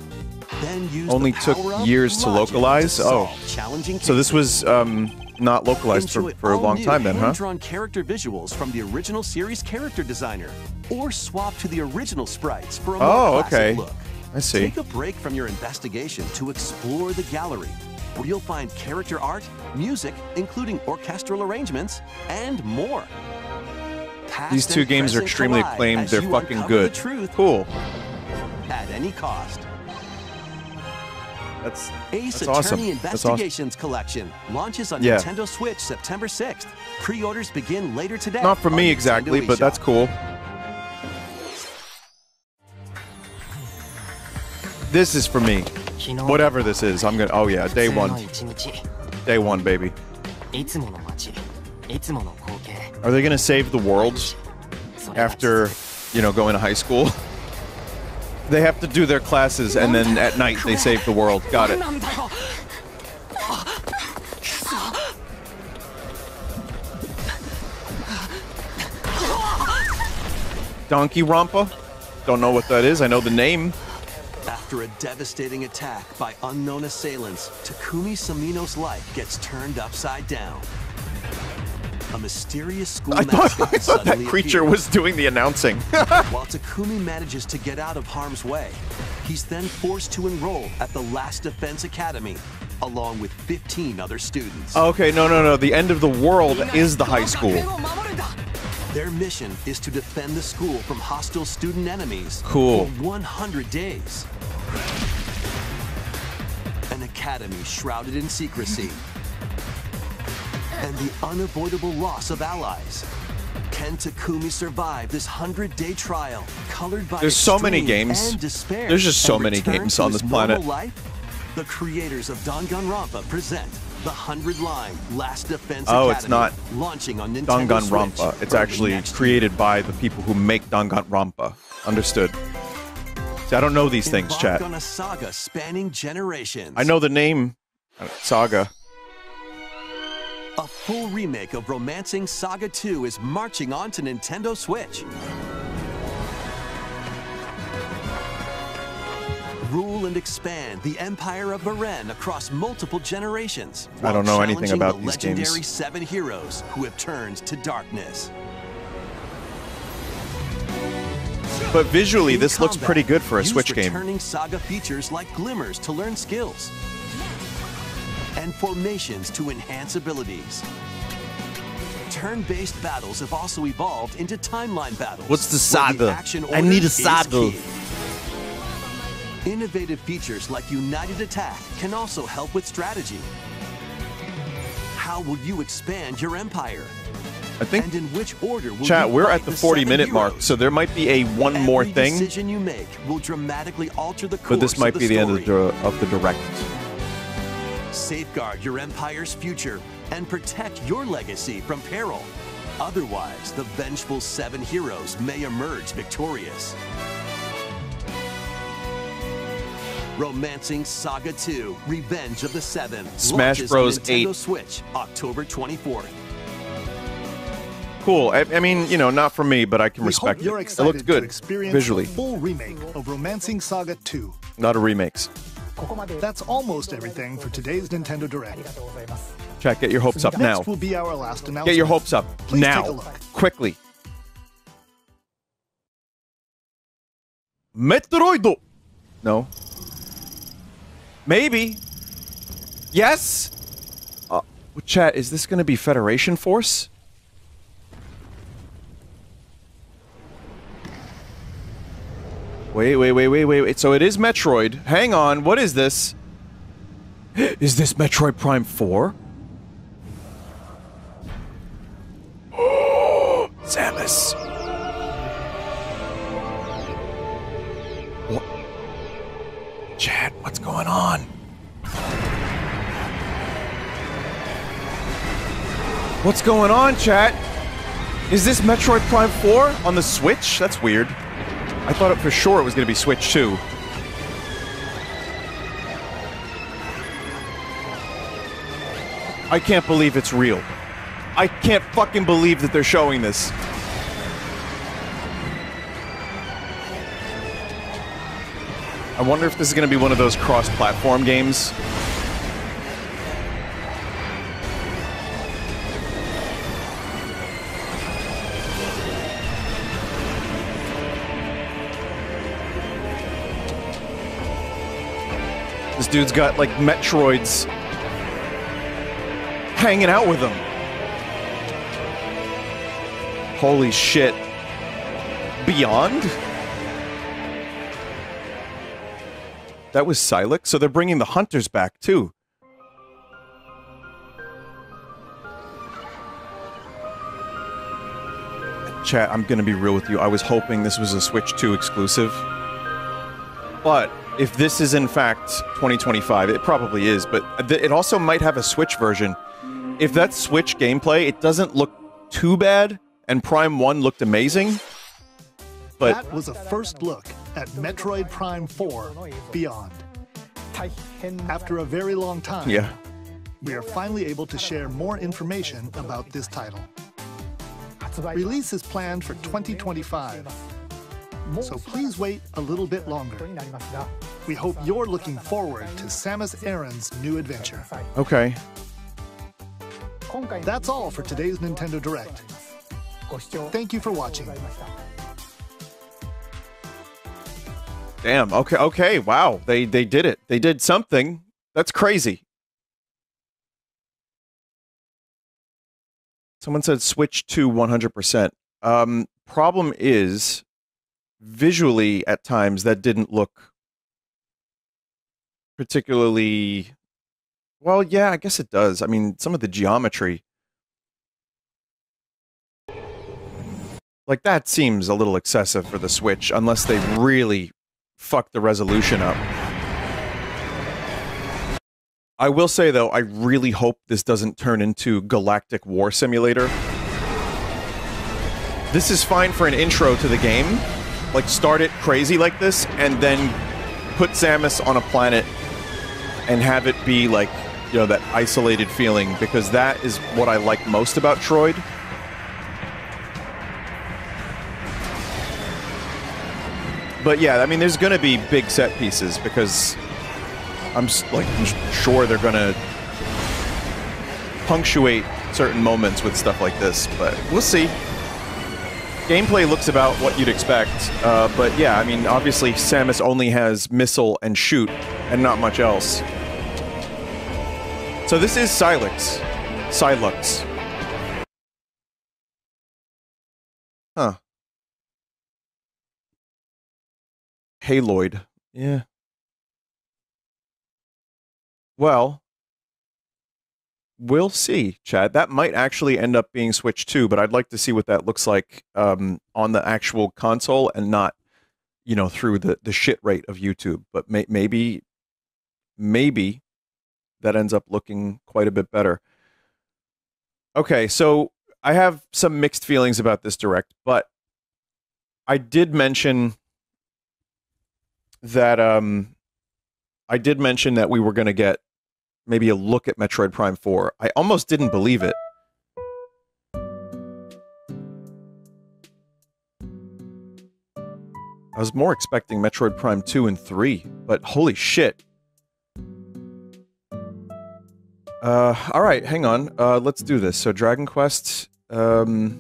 Then use Only the took power of years to logic localize? solve Oh. challenging So this cases. was not localized Enjoy for a long all-new time then, huh? hand-drawn character visuals from the original series character designer, or swap to the original sprites for a more Oh, classic okay. look. I see. Take a break from your investigation to explore the gallery, where you'll find character art, music, including orchestral arrangements, and more. Past These two and games are present extremely collide acclaimed. as They're you fucking uncover good. the truth Cool. at any cost. That's Ace awesome. Attorney That's awesome. Investigations Collection launches on Yeah. Nintendo Switch September 6th. Pre-orders begin later today. Not for on me Nintendo exactly, but eShop. that's cool. This is for me. Whatever this is, I'm gonna. Oh yeah, day one. Day one, baby. Are they gonna save the world after, you know, going to high school? They have to do their classes, and then at night they save the world. Got it. Donkey Rampa? Don't know what that is. I know the name. After a devastating attack by unknown assailants, Takumi Samino's life gets turned upside down. A mysterious school mascot I thought that creature appears. was doing the announcing. While Takumi manages to get out of harm's way, he's then forced to enroll at the Last Defense Academy, along with 15 other students. Okay, no. The end of the world is the high school. Their mission is to defend the school from hostile student enemies Cool. for 100 days. An academy shrouded in secrecy. And the unavoidable loss of allies. Can Takumi survive this 100-day trial, colored by There's so many extreme games. and despair, There's just so and many return games to on his this planet. normal life? The creators of Danganronpa present the 100-line Last Defense Oh, Academy, it's not launching on Nintendo Danganronpa. Switch It's early actually next created by the people who make Danganronpa. Understood. See, I don't know these things, Embark chat. on a saga spanning generations. I know the name. Saga. A full remake of Romancing Saga 2 is marching on to Nintendo Switch. Rule and expand the Empire of Varen across multiple generations. I don't know while anything challenging about the these legendary games. 7 heroes who have turned to darkness. But visually, In this looks combat, pretty good for a use Switch game. returning Saga features like glimmers to learn skills and formations to enhance abilities. Turn-based battles have also evolved into timeline battles. What's the where saga? action I need a order is saga. key. Innovative features like United Attack can also help with strategy. How will you expand your empire? I think, And in which order will chat, you we're fight at the seven 40-minute mark, heroes? so there might be a one more Every thing. decision you make will dramatically alter the course But this might of be the end story. of the direct. Safeguard your empire's future and protect your legacy from peril. Otherwise, the vengeful 7 heroes may emerge victorious. Romancing Saga 2: Revenge of the 7 Smash launches Bros. on Nintendo 8. Switch October 24th. Cool. I mean, you know, not for me, but I can We respect hope you're it. It excited looked good to experience visually. a full remake of Romancing Saga 2. Not a remakes. That's almost everything for today's Nintendo Direct. Chat, get your hopes up Next now. will be our last announcement. Get your hopes up Please now. take a look. Quickly. Metroid. No. Maybe. Yes. Chat, is this going to be Federation Force? Wait. So it is Metroid. Hang on. What is this? Is this Metroid Prime 4? Samus. What? Chat, what's going on? What's going on, chat? Is this Metroid Prime 4 on the Switch? That's weird. I thought for sure it was going to be Switch 2. I can't believe it's real. I can't fucking believe that they're showing this. I wonder if this is going to be one of those cross-platform games. This dude's got, like, Metroids hanging out with him. Holy shit. Beyond? That was Silex? So they're bringing the hunters back, too. Chat, I'm gonna be real with you. I was hoping this was a Switch 2 exclusive. But if this is in fact 2025, it probably is, but it also might have a Switch version. If that's Switch gameplay, it doesn't look too bad, and Prime 1 looked amazing. But that was a first look at Metroid Prime 4 Beyond. After a very long time, yeah, we are finally able to share more information about this title. Release is planned for 2025, so please wait a little bit longer. We hope you're looking forward to Samus Aran's new adventure. Okay. That's all for today's Nintendo Direct. Thank you for watching. Damn. Okay. Wow. They did it. They did something. That's crazy. Someone said switch to 100%. Problem is, visually at times that didn't look particularly well. Yeah, I guess it does. I mean, some of the geometry, like that, seems a little excessive for the Switch, unless they really fuck the resolution up. I will say, though, I really hope this doesn't turn into Galactic War Simulator. This is fine for an intro to the game. Like, start it crazy like this, and then put Samus on a planet and have it be, like, you know, that isolated feeling, because that is what I like most about Troid. But yeah, I mean, there's gonna be big set pieces, because I'm sure they're gonna punctuate certain moments with stuff like this, but we'll see. Gameplay looks about what you'd expect, but yeah, I mean, obviously Samus only has missile and shoot, and not much else. So this is Sylux. Huh. Haloid. Yeah. Well, we'll see, Chad. That might actually end up being Switch 2, but I'd like to see what that looks like on the actual console and not, you know, through the shit rate of YouTube. But maybe that ends up looking quite a bit better. Okay, so I have some mixed feelings about this Direct, but I did mention that we were going to get maybe a look at Metroid Prime 4. I almost didn't believe it. I was more expecting Metroid Prime 2 and 3, but holy shit. Alright, hang on. Let's do this. So, Dragon Quest, NSO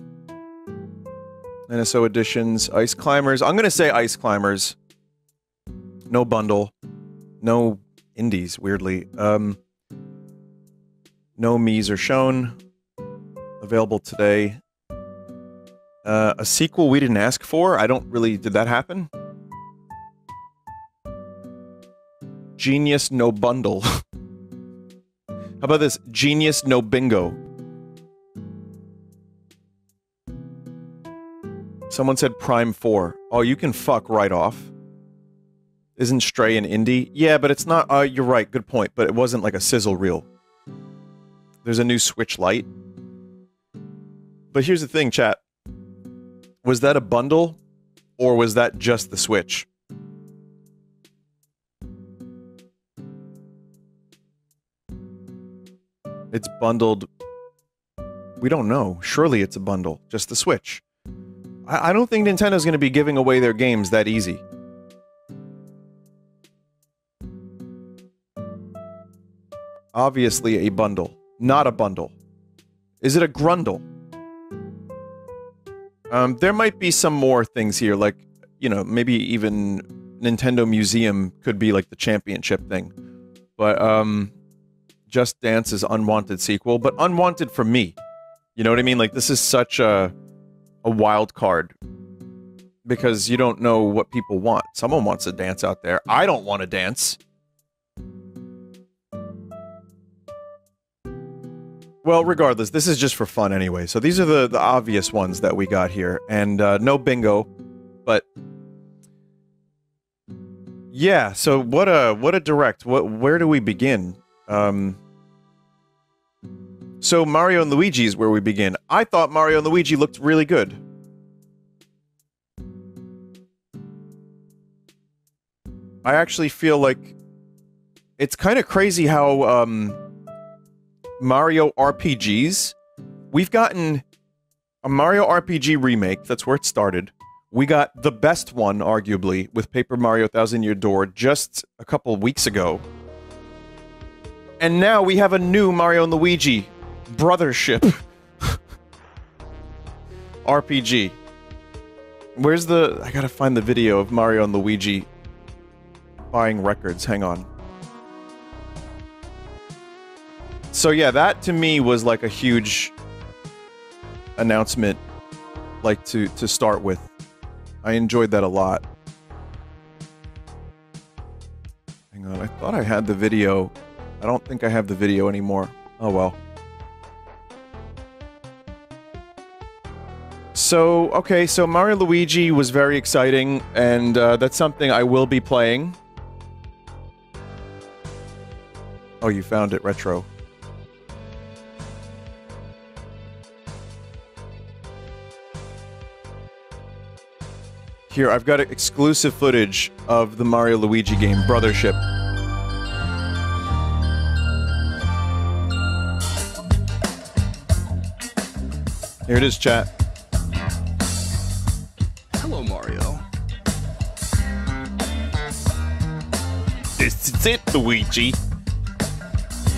Editions, Ice Climbers. I'm gonna say Ice Climbers. No bundle. No indies, weirdly. No Miis are shown. Available today. A sequel we didn't ask for? I don't really... Did that happen? Genius, no bundle. How about this? Genius, no bingo. Someone said Prime 4. Oh, you can fuck right off. Isn't Stray an indie? Yeah, but it's not... you're right, good point. But it wasn't like a sizzle reel. There's a new Switch Lite. But here's the thing, chat. Was that a bundle? Or was that just the Switch? It's bundled... We don't know. Surely it's a bundle. Just the Switch. I don't think Nintendo's going to be giving away their games that easy. Obviously a bundle. Not a bundle. Is it a grundle? There might be some more things here, like, you know, maybe even Nintendo Museum could be like the championship thing. But, Just Dance's unwanted sequel, but unwanted for me. You know what I mean? Like, this is such a wild card. Because you don't know what people want. Someone wants to dance out there. I don't want to dance. Well, regardless, this is just for fun anyway. So these are the obvious ones that we got here. And no bingo, but... Yeah, so what a direct. Where do we begin? So Mario and Luigi is where we begin. I thought Mario and Luigi looked really good. I actually feel like it's kind of crazy how Mario RPGs, we've gotten a Mario RPG remake, that's where it started. We got the best one, arguably, with Paper Mario Thousand Year Door just a couple weeks ago. And now we have a new Mario and Luigi Brothership RPG. Where's the... I gotta find the video of Mario and Luigi buying records. Hang on. So yeah, that to me was like a huge announcement, like to start with. I enjoyed that a lot. Hang on, I thought I had the video. I don't think I have the video anymore. Oh well. So, okay, so Mario Luigi was very exciting, and that's something I will be playing. Oh, you found it, Retro. Here, I've got exclusive footage of the Mario Luigi game, Brothership. Here it is, chat. Hello, Mario. This is it, Luigi.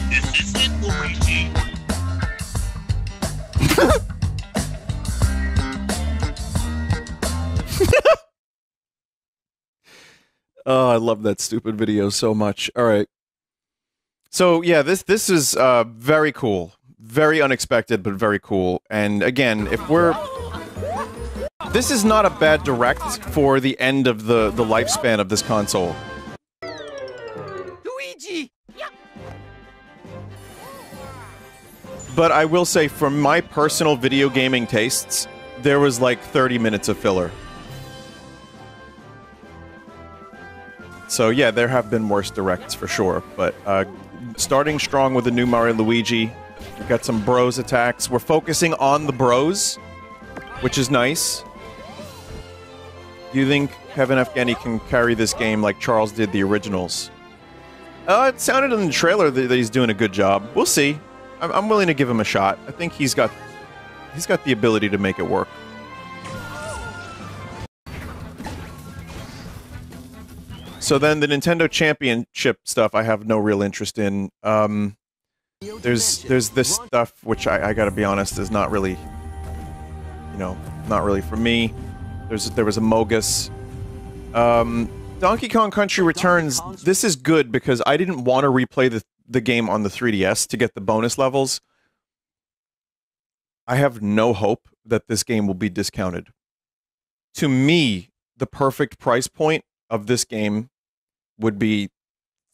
This is it, Luigi. Oh, I love that stupid video so much. All right. So, yeah, this is very cool. Very unexpected, but very cool. And again, if we're... This is not a bad direct for the end of the lifespan of this console. Luigi! But I will say, for my personal video gaming tastes, there was like 30 minutes of filler. So yeah, there have been worse directs for sure, but starting strong with the new Mario Luigi. We've got some bros attacks. We're focusing on the bros, which is nice. Do you think Kevin Evgeny can carry this game like Charles did the originals? It sounded in the trailer that he's doing a good job. We'll see. I'm willing to give him a shot. I think he's got the ability to make it work. So then the Nintendo Championship stuff I have no real interest in. There's this stuff which I gotta be honest is not really, you know, not really for me. There was a Mogus. Donkey Kong Country Returns, this is good because I didn't want to replay the game on the 3DS to get the bonus levels. I have no hope that this game will be discounted. To me, the perfect price point of this game would be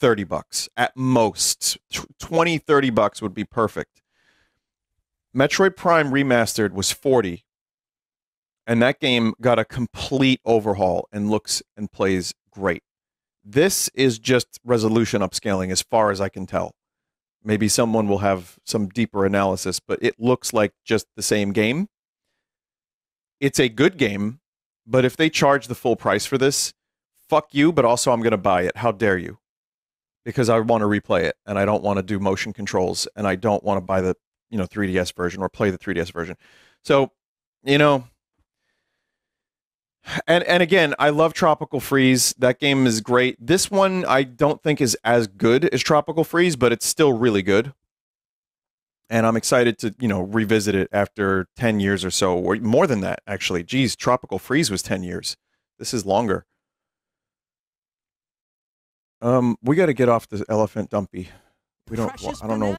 $30 at most. 20, 30 bucks would be perfect. Metroid Prime Remastered was 40, and that game got a complete overhaul and looks and plays great. This is just resolution upscaling as far as I can tell. Maybe someone will have some deeper analysis, but it looks like just the same game. It's a good game, but if they charge the full price for this, fuck you, but also I'm going to buy it. How dare you? Because I want to replay it, and I don't want to do motion controls, and I don't want to buy the 3DS version or play the 3DS version. So, and again, I love Tropical Freeze. That game is great. This one I don't think is as good as Tropical Freeze, but it's still really good. And I'm excited to, revisit it after 10 years or so, or more than that, actually. Geez, Tropical Freeze was 10 years. This is longer. We got to get off the elephant dumpy. I don't know.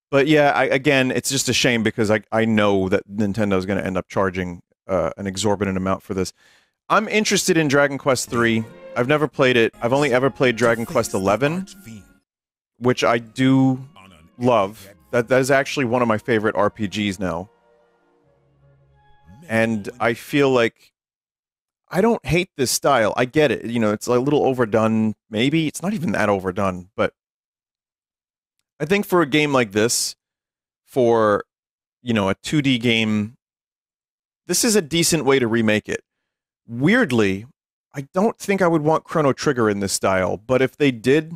But yeah, again, it's just a shame because I know that Nintendo's going to end up charging an exorbitant amount for this. I'm interested in Dragon Quest III. I've never played it. I've only ever played Dragon Quest XI, which I do love. That is actually one of my favorite RPGs now. And I feel like I don't hate this style. I get it. It's a little overdone. Maybe it's not even that overdone, but I think for a game like this, for, a 2D game, this is a decent way to remake it. Weirdly, I don't think I would want Chrono Trigger in this style, but if they did,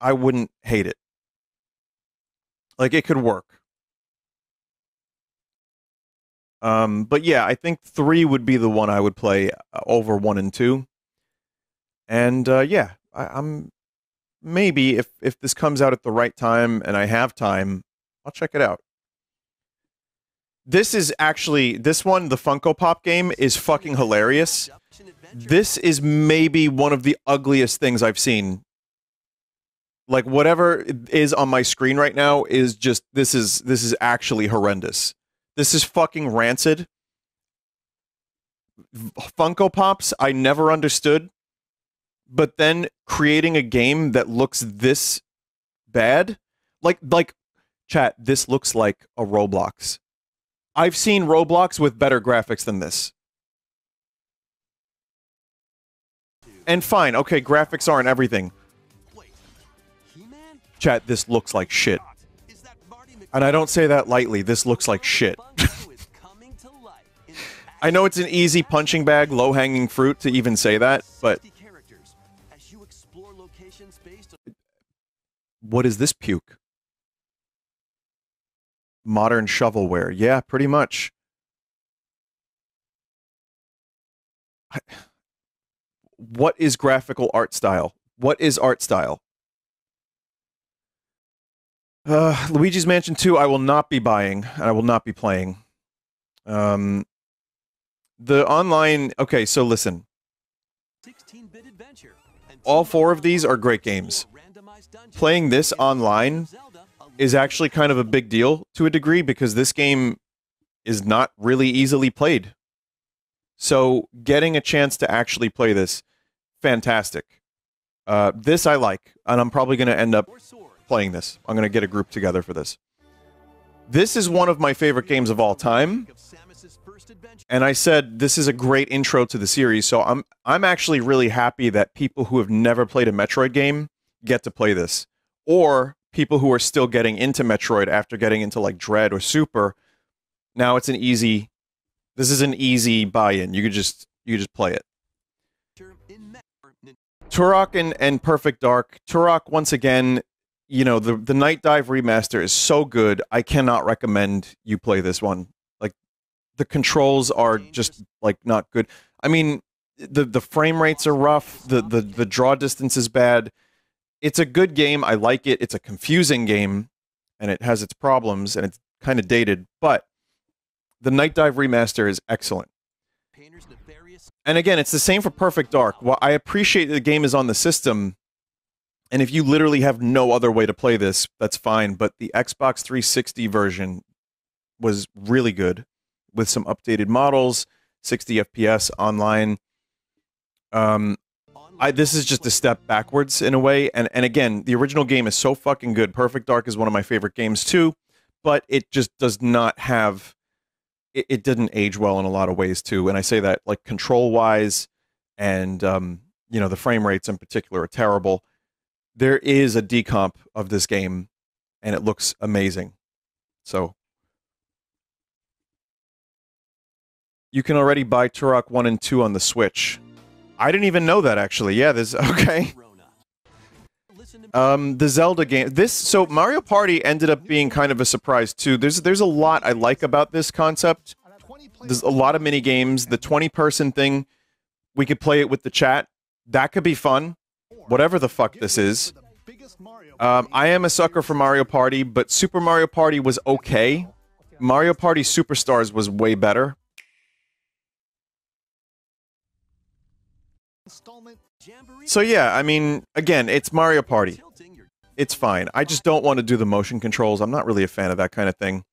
I wouldn't hate it. Like, it could work. But yeah, I think 3 would be the one I would play over 1 and 2. And yeah, I'm maybe if this comes out at the right time and I have time, I'll check it out. This is actually, this one, the Funko Pop game, is fucking hilarious. This is maybe one of the ugliest things I've seen. Like, whatever is on my screen right now is just, this is actually horrendous. This is fucking rancid. Funko Pops, I never understood. But then creating a game that looks this bad? Like, chat, this looks like a Roblox. I've seen Roblox with better graphics than this. And fine, okay, graphics aren't everything. Chat, this looks like shit. And I don't say that lightly, this looks like shit. I know it's an easy punching bag, low-hanging fruit to even say that, but... What is this puke? Modern shovelware. Yeah, pretty much. What is graphical art style? What is art style? Luigi's Mansion 2, I will not be buying, and I will not be playing. The online... Okay, so listen. All 4 of these are great games. Playing this online is actually kind of a big deal to a degree because this game is not really easily played. So getting a chance to actually play this, fantastic. This I like, and I'm probably going to end up playing this. I'm going to get a group together for this. This is one of my favorite games of all time. And I said this is a great intro to the series, so I'm actually really happy that people who have never played a Metroid game get to play this. Or people who are still getting into Metroid after getting into like Dread or Super. Now it's an easy... This is an easy buy-in. You could just play it. Turok and Perfect Dark. Turok, once again, you know, the Night Dive remaster is so good, I cannot recommend you play this one. Like, the controls are just, like, not good. I mean, the frame rates are rough, the draw distance is bad. It's a good game, I like it, it's a confusing game, and it has its problems, and it's kind of dated, but the Night Dive remaster is excellent. And again, it's the same for Perfect Dark. While I appreciate the game is on the system, and if you literally have no other way to play this, that's fine, but the Xbox 360 version was really good, with some updated models, 60 FPS online. This is just a step backwards in a way, and again, the original game is so fucking good. Perfect Dark is one of my favorite games too, but it just does not have... It didn't age well in a lot of ways too, and I say that like control-wise, and you know, the frame rates in particular are terrible. There is a decomp of this game, and it looks amazing. So you can already buy Turok 1 and 2 on the Switch. I didn't even know that, actually. Yeah, this... Okay. The Zelda game... So, Mario Party ended up being kind of a surprise, too. There's a lot I like about this concept. There's a lot of mini-games. The 20-person thing, we could play it with the chat. That could be fun. Whatever the fuck this is. I am a sucker for Mario Party, but Super Mario Party was okay. Mario Party Superstars was way better. So yeah, I mean, again, it's Mario Party. It's fine. I just don't want to do the motion controls. I'm not really a fan of that kind of thing.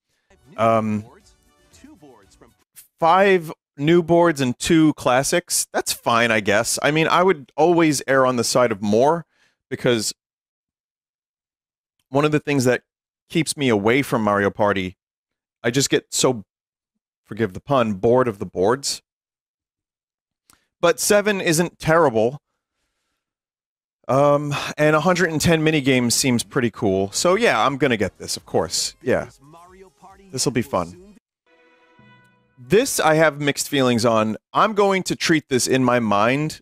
5 new boards and 2 classics. That's fine, I guess. I mean, I would always err on the side of more, because one of the things that keeps me away from Mario Party, I just get so, forgive the pun, bored of the boards. But 7 isn't terrible. And 110 minigames seems pretty cool. So yeah, I'm gonna get this, of course. Yeah. This'll be fun. This I have mixed feelings on. I'm going to treat this in my mind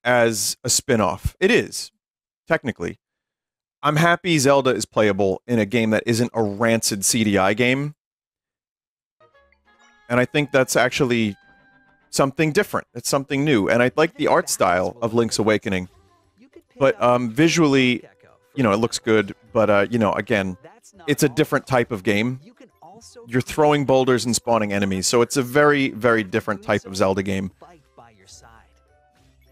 as a spin-off. It is, technically. I'm happy Zelda is playable in a game that isn't a rancid CDI game. And I think that's actually something different. It's something new. And I like the art style of Link's Awakening. But visually, you know, it looks good. But, you know, again, it's a different type of game. You're throwing boulders and spawning enemies. So it's a very, very different type of Zelda game.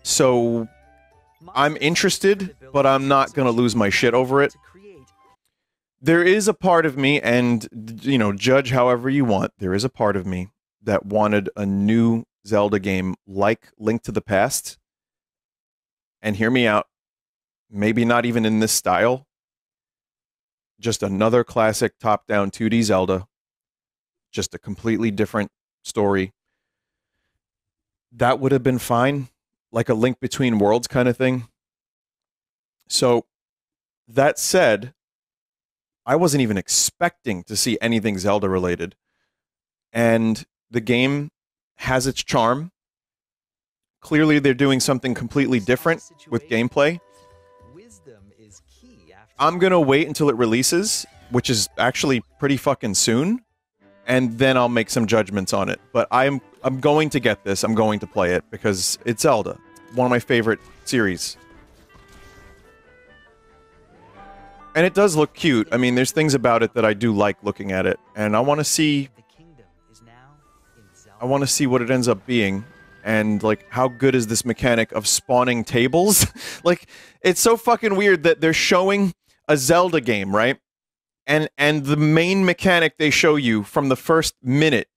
So I'm interested, but I'm not going to lose my shit over it. There is a part of me, and, you know, judge however you want, there is a part of me that wanted a new Zelda game like Link to the Past. And hear me out, maybe not even in this style, just another classic top-down 2D Zelda, just a completely different story. That would have been fine, like a Link Between Worlds kind of thing. So, that said, I wasn't even expecting to see anything Zelda related. And the game has its charm. Clearly, they're doing something completely different with gameplay. I'm going to wait until it releases, which is actually pretty fucking soon, and then I'll make some judgments on it. But I'm going to get this. I'm going to play it because it's Zelda. One of my favorite series. And it does look cute. I mean, there's things about it that I do like looking at it. And I want to see... I want to see what it ends up being. And, like, how good is this mechanic of spawning tables? Like, it's so fucking weird that they're showing a Zelda game, right? And the main mechanic they show you from the first minute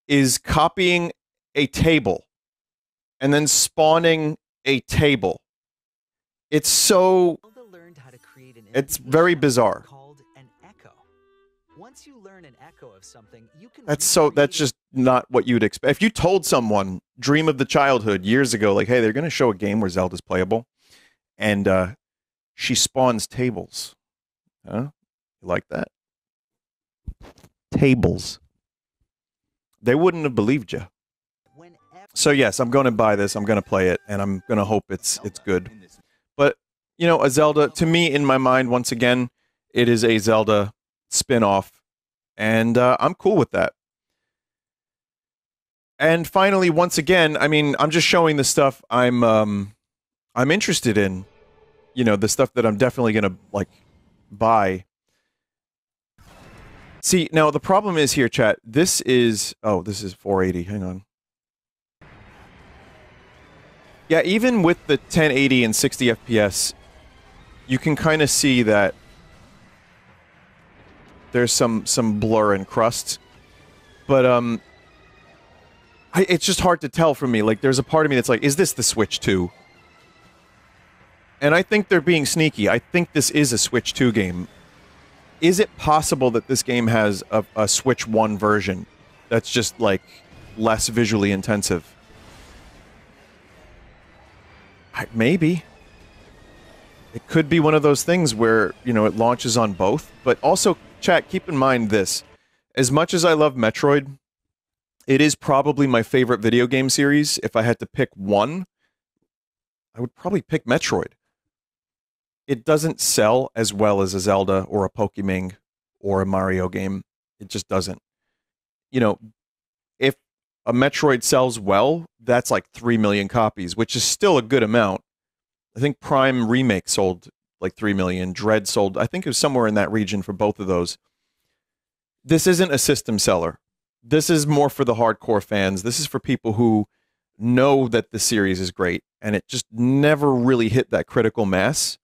is copying a table. And then spawning a table. It's so... It's very bizarre. Once you learn an echo of something, you can that's just not what you'd expect. If you told someone Dream of the Childhood years ago, like, hey, they're going to show a game where Zelda's playable, and she spawns tables. Huh? You like that? Tables. They wouldn't have believed you. So yes, I'm going to buy this. I'm going to play it, and I'm going to hope it's good. But you know, a Zelda, to me, in my mind, once again, it is a Zelda spin-off, and I'm cool with that. And finally, once again, I mean, I'm just showing the stuff I'm interested in. You know, the stuff that I'm definitely gonna, like, buy. See, now, the problem is here, chat, this is 480, hang on. Yeah, even with the 1080 and 60 FPS, you can kind of see that there's some blur and crust, but it's just hard to tell for me. Like, there's a part of me that's like, is this the Switch 2? And I think they're being sneaky. I think this is a Switch 2 game. Is it possible that this game has a Switch 1 version that's just, like, less visually intensive? Maybe. It could be one of those things where, you know, it launches on both. But also, chat, keep in mind this. As much as I love Metroid, it is probably my favorite video game series. If I had to pick one, I would probably pick Metroid. It doesn't sell as well as a Zelda or a Pokemon or a Mario game. It just doesn't. You know, if a Metroid sells well, that's like 3 million copies, which is still a good amount. I think Prime Remake sold like 3 million. Dread sold, I think it was somewhere in that region for both of those. This isn't a system seller. This is more for the hardcore fans. This is for people who know that the series is great, and it just never really hit that critical mass.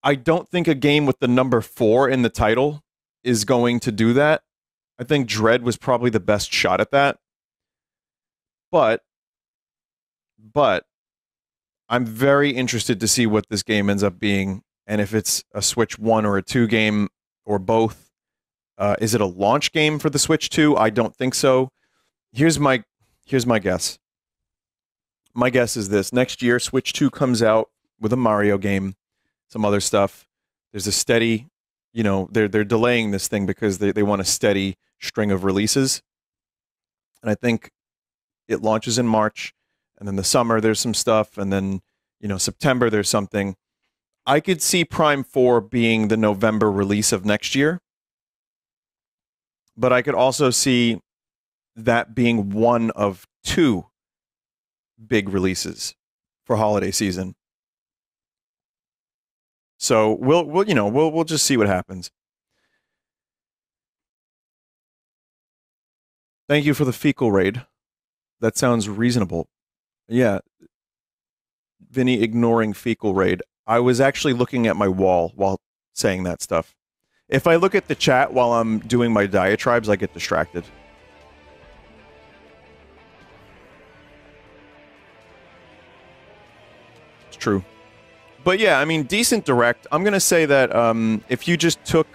I don't think a game with the number 4 in the title is going to do that. I think Dread was probably the best shot at that. But I'm very interested to see what this game ends up being, and if it's a Switch 1 or a 2 game, or both. Is it a launch game for the Switch 2? I don't think so. Here's my guess. My guess is this. Next year, Switch 2 comes out with a Mario game, some other stuff. There's a steady, you know, they're delaying this thing because they want a steady string of releases. And I think it launches in March, and then the summer there's some stuff, and then, you know, September there's something. I could see Prime 4 being the November release of next year. But I could also see that being one of 2 big releases for holiday season. So we'll just see what happens. Thank you for the fecal raid. That sounds reasonable. Yeah. Vinny ignoring fecal raid. I was actually looking at my wall while saying that stuff. If I look at the chat while I'm doing my diatribes, I get distracted. It's true. But yeah, I mean, decent direct. I'm going to say that if you just took...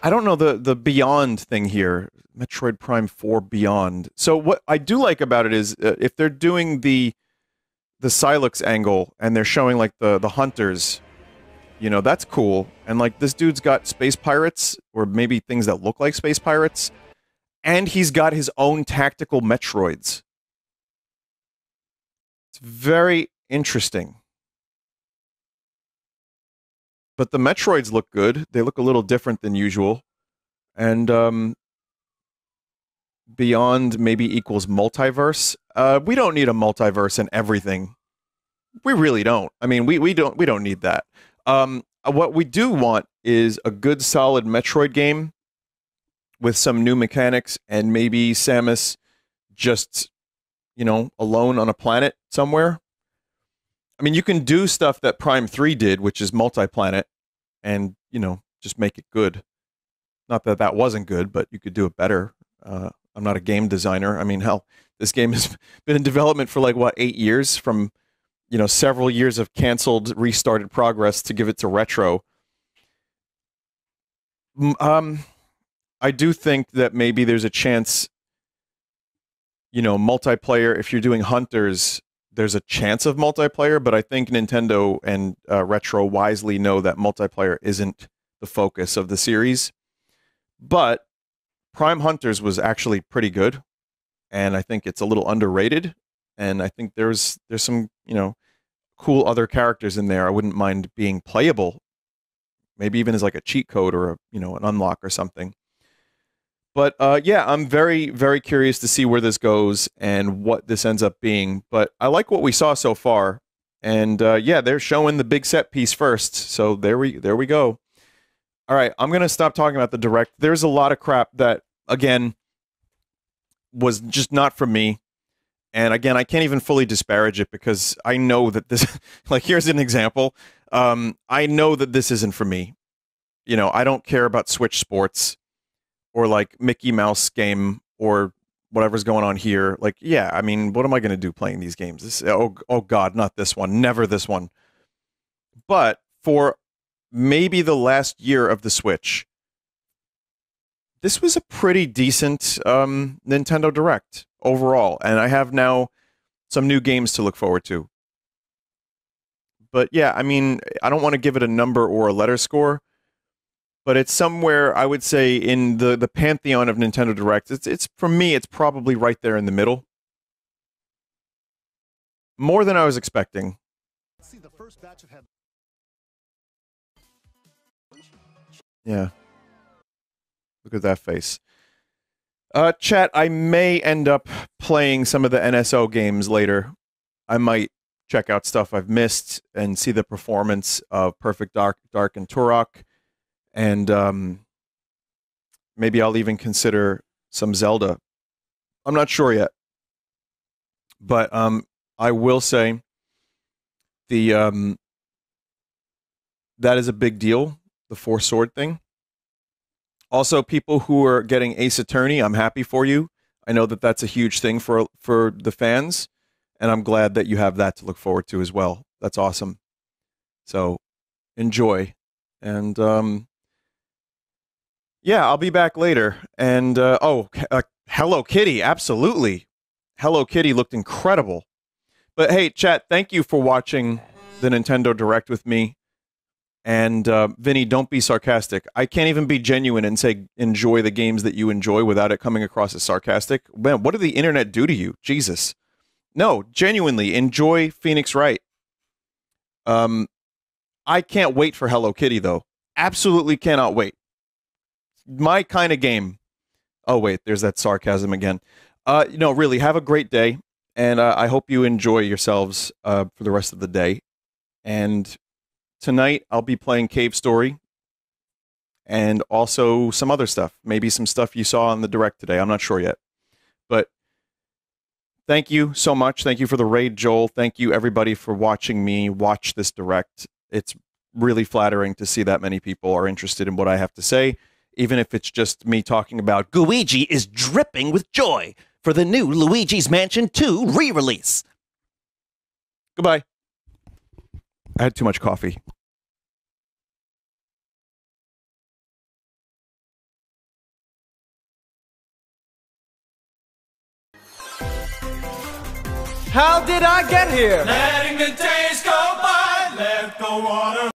I don't know the Beyond thing here. Metroid Prime 4 Beyond. So what I do like about it is if they're doing the Silex angle and they're showing like the hunters, you know, that's cool. And like this dude's got space pirates or maybe things that look like space pirates. And he's got his own tactical Metroids. It's very interesting. But the Metroids look good. They look a little different than usual. And Beyond maybe equals multiverse. We don't need a multiverse in everything. We really don't. I mean, we don't need that. What we do want is a good solid Metroid game with some new mechanics and maybe Samus just, you know, alone on a planet somewhere. I mean, you can do stuff that Prime 3 did, which is multi-planet, and, you know, just make it good. Not that that wasn't good, but you could do it better. I'm not a game designer. I mean, hell, this game has been in development for like, what, 8 years? From, you know, several years of canceled, restarted progress to give it to Retro. I do think that maybe there's a chance, you know, multiplayer, if you're doing Hunters, there's a chance of multiplayer, but I think Nintendo and Retro wisely know that multiplayer isn't the focus of the series. But Prime Hunters was actually pretty good, and I think it's a little underrated, and I think there's some, you know, cool other characters in there I wouldn't mind being playable, maybe even as like a cheat code or a, you know, an unlock or something. But yeah, I'm very, very curious to see where this goes and what this ends up being. But I like what we saw so far. And yeah, they're showing the big set piece first. So there we go. All right, I'm going to stop talking about the Direct. There's a lot of crap that, again, was just not for me. And again, I can't even fully disparage it because I know that this, like, here's an example. I know that this isn't for me. You know, I don't care about Switch Sports or like Mickey Mouse game or whatever's going on here. Like, yeah, I mean, what am I going to do playing these games? This, oh God, not this one. Never this one. But for maybe the last year of the Switch, this was a pretty decent Nintendo Direct overall. And I have now some new games to look forward to. But yeah, I mean, I don't want to give it a number or a letter score, but it's somewhere, I would say, in the pantheon of Nintendo Directs. It's for me, it's probably right there in the middle. More than I was expecting. See the first batch of Yeah. Look at that face. Chat, I may end up playing some of the NSO games later. I might check out stuff I've missed and see the performance of Perfect Dark and Turok. And maybe I'll even consider some Zelda. I'm not sure yet. But I will say the that is a big deal, the Four Sword thing. Also, people who are getting Ace Attorney, I'm happy for you. I know that that's a huge thing for the fans, and I'm glad that you have that to look forward to as well. That's awesome. So enjoy. And yeah, I'll be back later. And Hello Kitty, absolutely. Hello Kitty looked incredible. But hey, chat, thank you for watching the Nintendo Direct with me. And Vinny, don't be sarcastic. I can't even be genuine and say enjoy the games that you enjoy without it coming across as sarcastic. Man, what did the internet do to you? Jesus. No, genuinely, enjoy Phoenix Wright. I can't wait for Hello Kitty, though. Absolutely cannot wait. My kind of game. Oh, wait, there's that sarcasm again. No, really, have a great day. And I hope you enjoy yourselves for the rest of the day. And tonight, I'll be playing Cave Story. And also some other stuff. Maybe some stuff you saw on the Direct today. I'm not sure yet. But thank you so much. Thank you for the raid, Joel. Thank you, everybody, for watching me watch this Direct. It's really flattering to see that many people are interested in what I have to say, even if it's just me talking about Luigi is dripping with joy for the new Luigi's Mansion 2 re-release. Goodbye. I had too much coffee. How did I get here? Letting the days go by, let the water